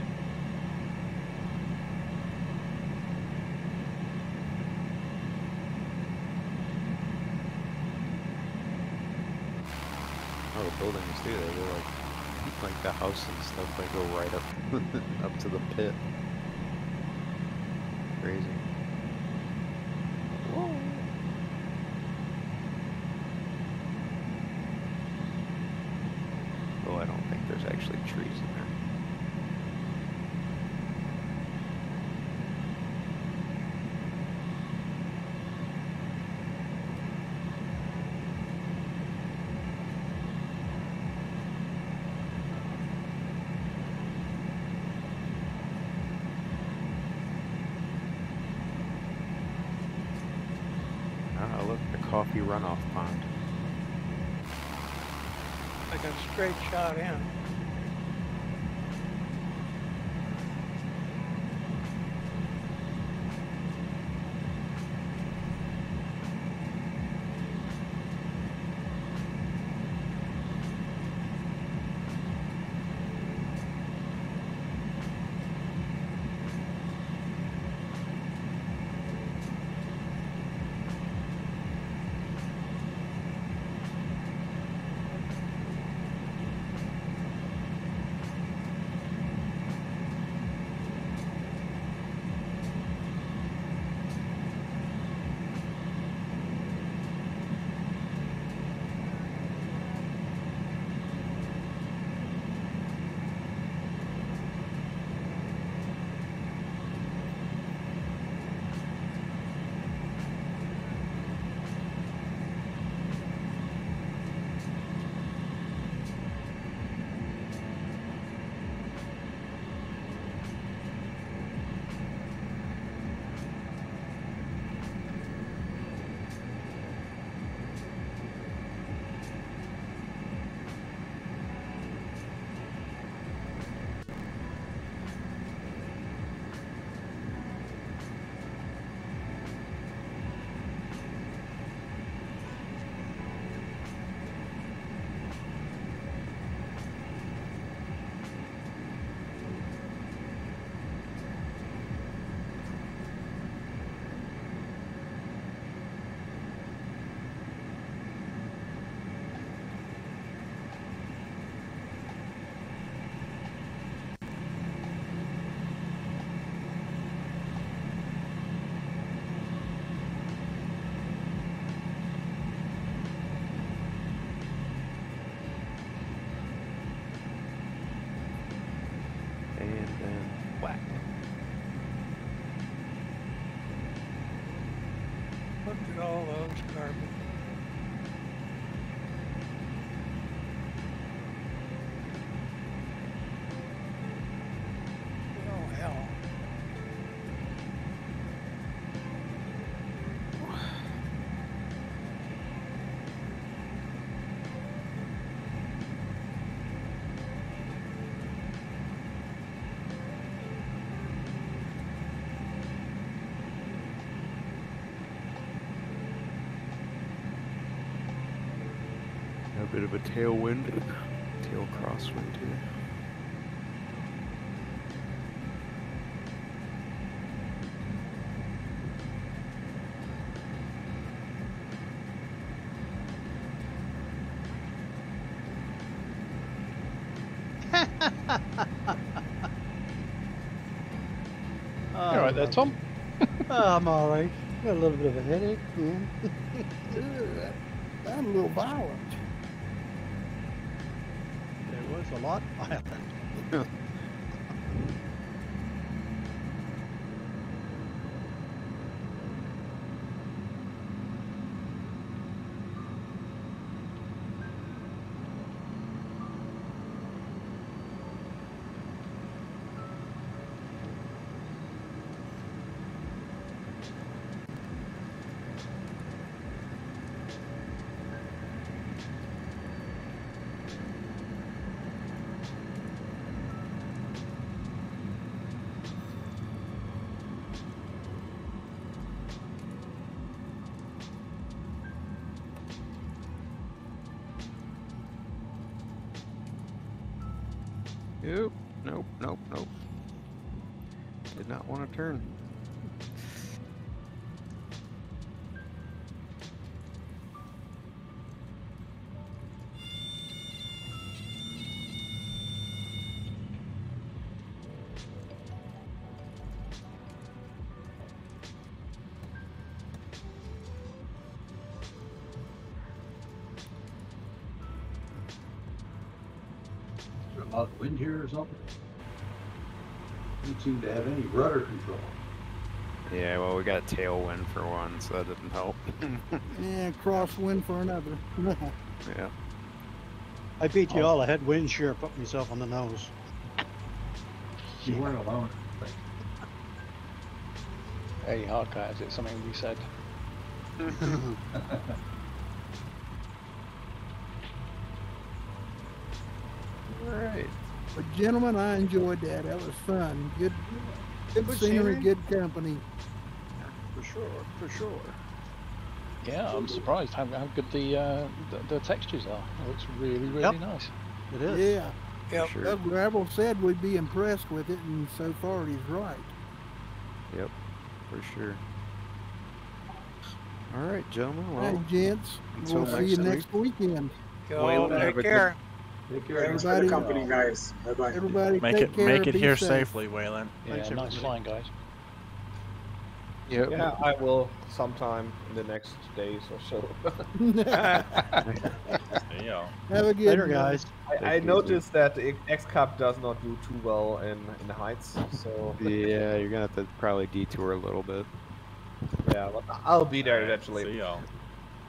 Oh, the buildings do. They go like the house and stuff. They go right up, up to the pit. Crazy. Whoa. Oh, I don't think there's actually trees in there. Ah, look, the coffee runoff pond. Like a straight shot in. A bit of a tailwind, tail crosswind here. You all right there, Tom? I'm all right. Got a little bit of a headache. Yeah. That's a little violent. It was a lot violent. Nope, nope, nope, nope. Did not want to turn. Is there a lot of wind here or something? Don't seem to have any rudder control. Yeah, well, we got tailwind for one, so that didn't help. Yeah, crosswind for another. Yeah. I beat you all. I had wind shear, put myself on the nose. You weren't alone. Hey, Hardcat, is it something we said? Alright. But gentlemen, I enjoyed that. That was fun. Good Good scenery, scenery. good company. For sure, for sure. Yeah, I'm surprised how good the textures are. It looks really, really Yep. nice. It is. Yeah. Yep. Sure. Doug Gravel said we'd be impressed with it, and so far he's right. Yep, for sure. Alright, gentlemen. All Well, right, gents. until We'll see you next next weekend. Y'all Have a take good- care. Take care. Thanks for the Everybody- company, guys. Bye bye. Everybody Make take it care. make it be here safe. safely, Waylon. Yeah, Thanks, nice everybody. flying, guys. yep. Yeah, I will sometime in the next days or so. See y'all. Have a good Later, one. guys. I Take it easy. noticed that the X Cup does not do too well in the heights, so Yeah, you're gonna have to probably detour a little bit. yeah, but I'll be there See eventually. y'all.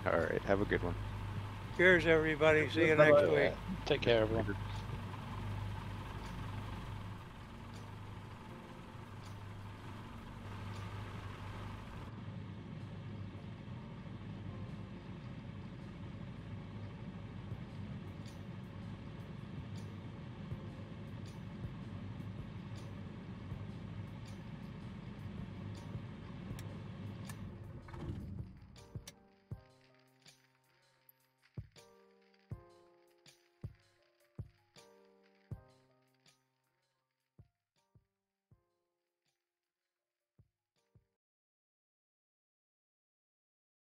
Alright, have a good one. Cheers, everybody. See you next Bye-bye. week. Take care, everyone.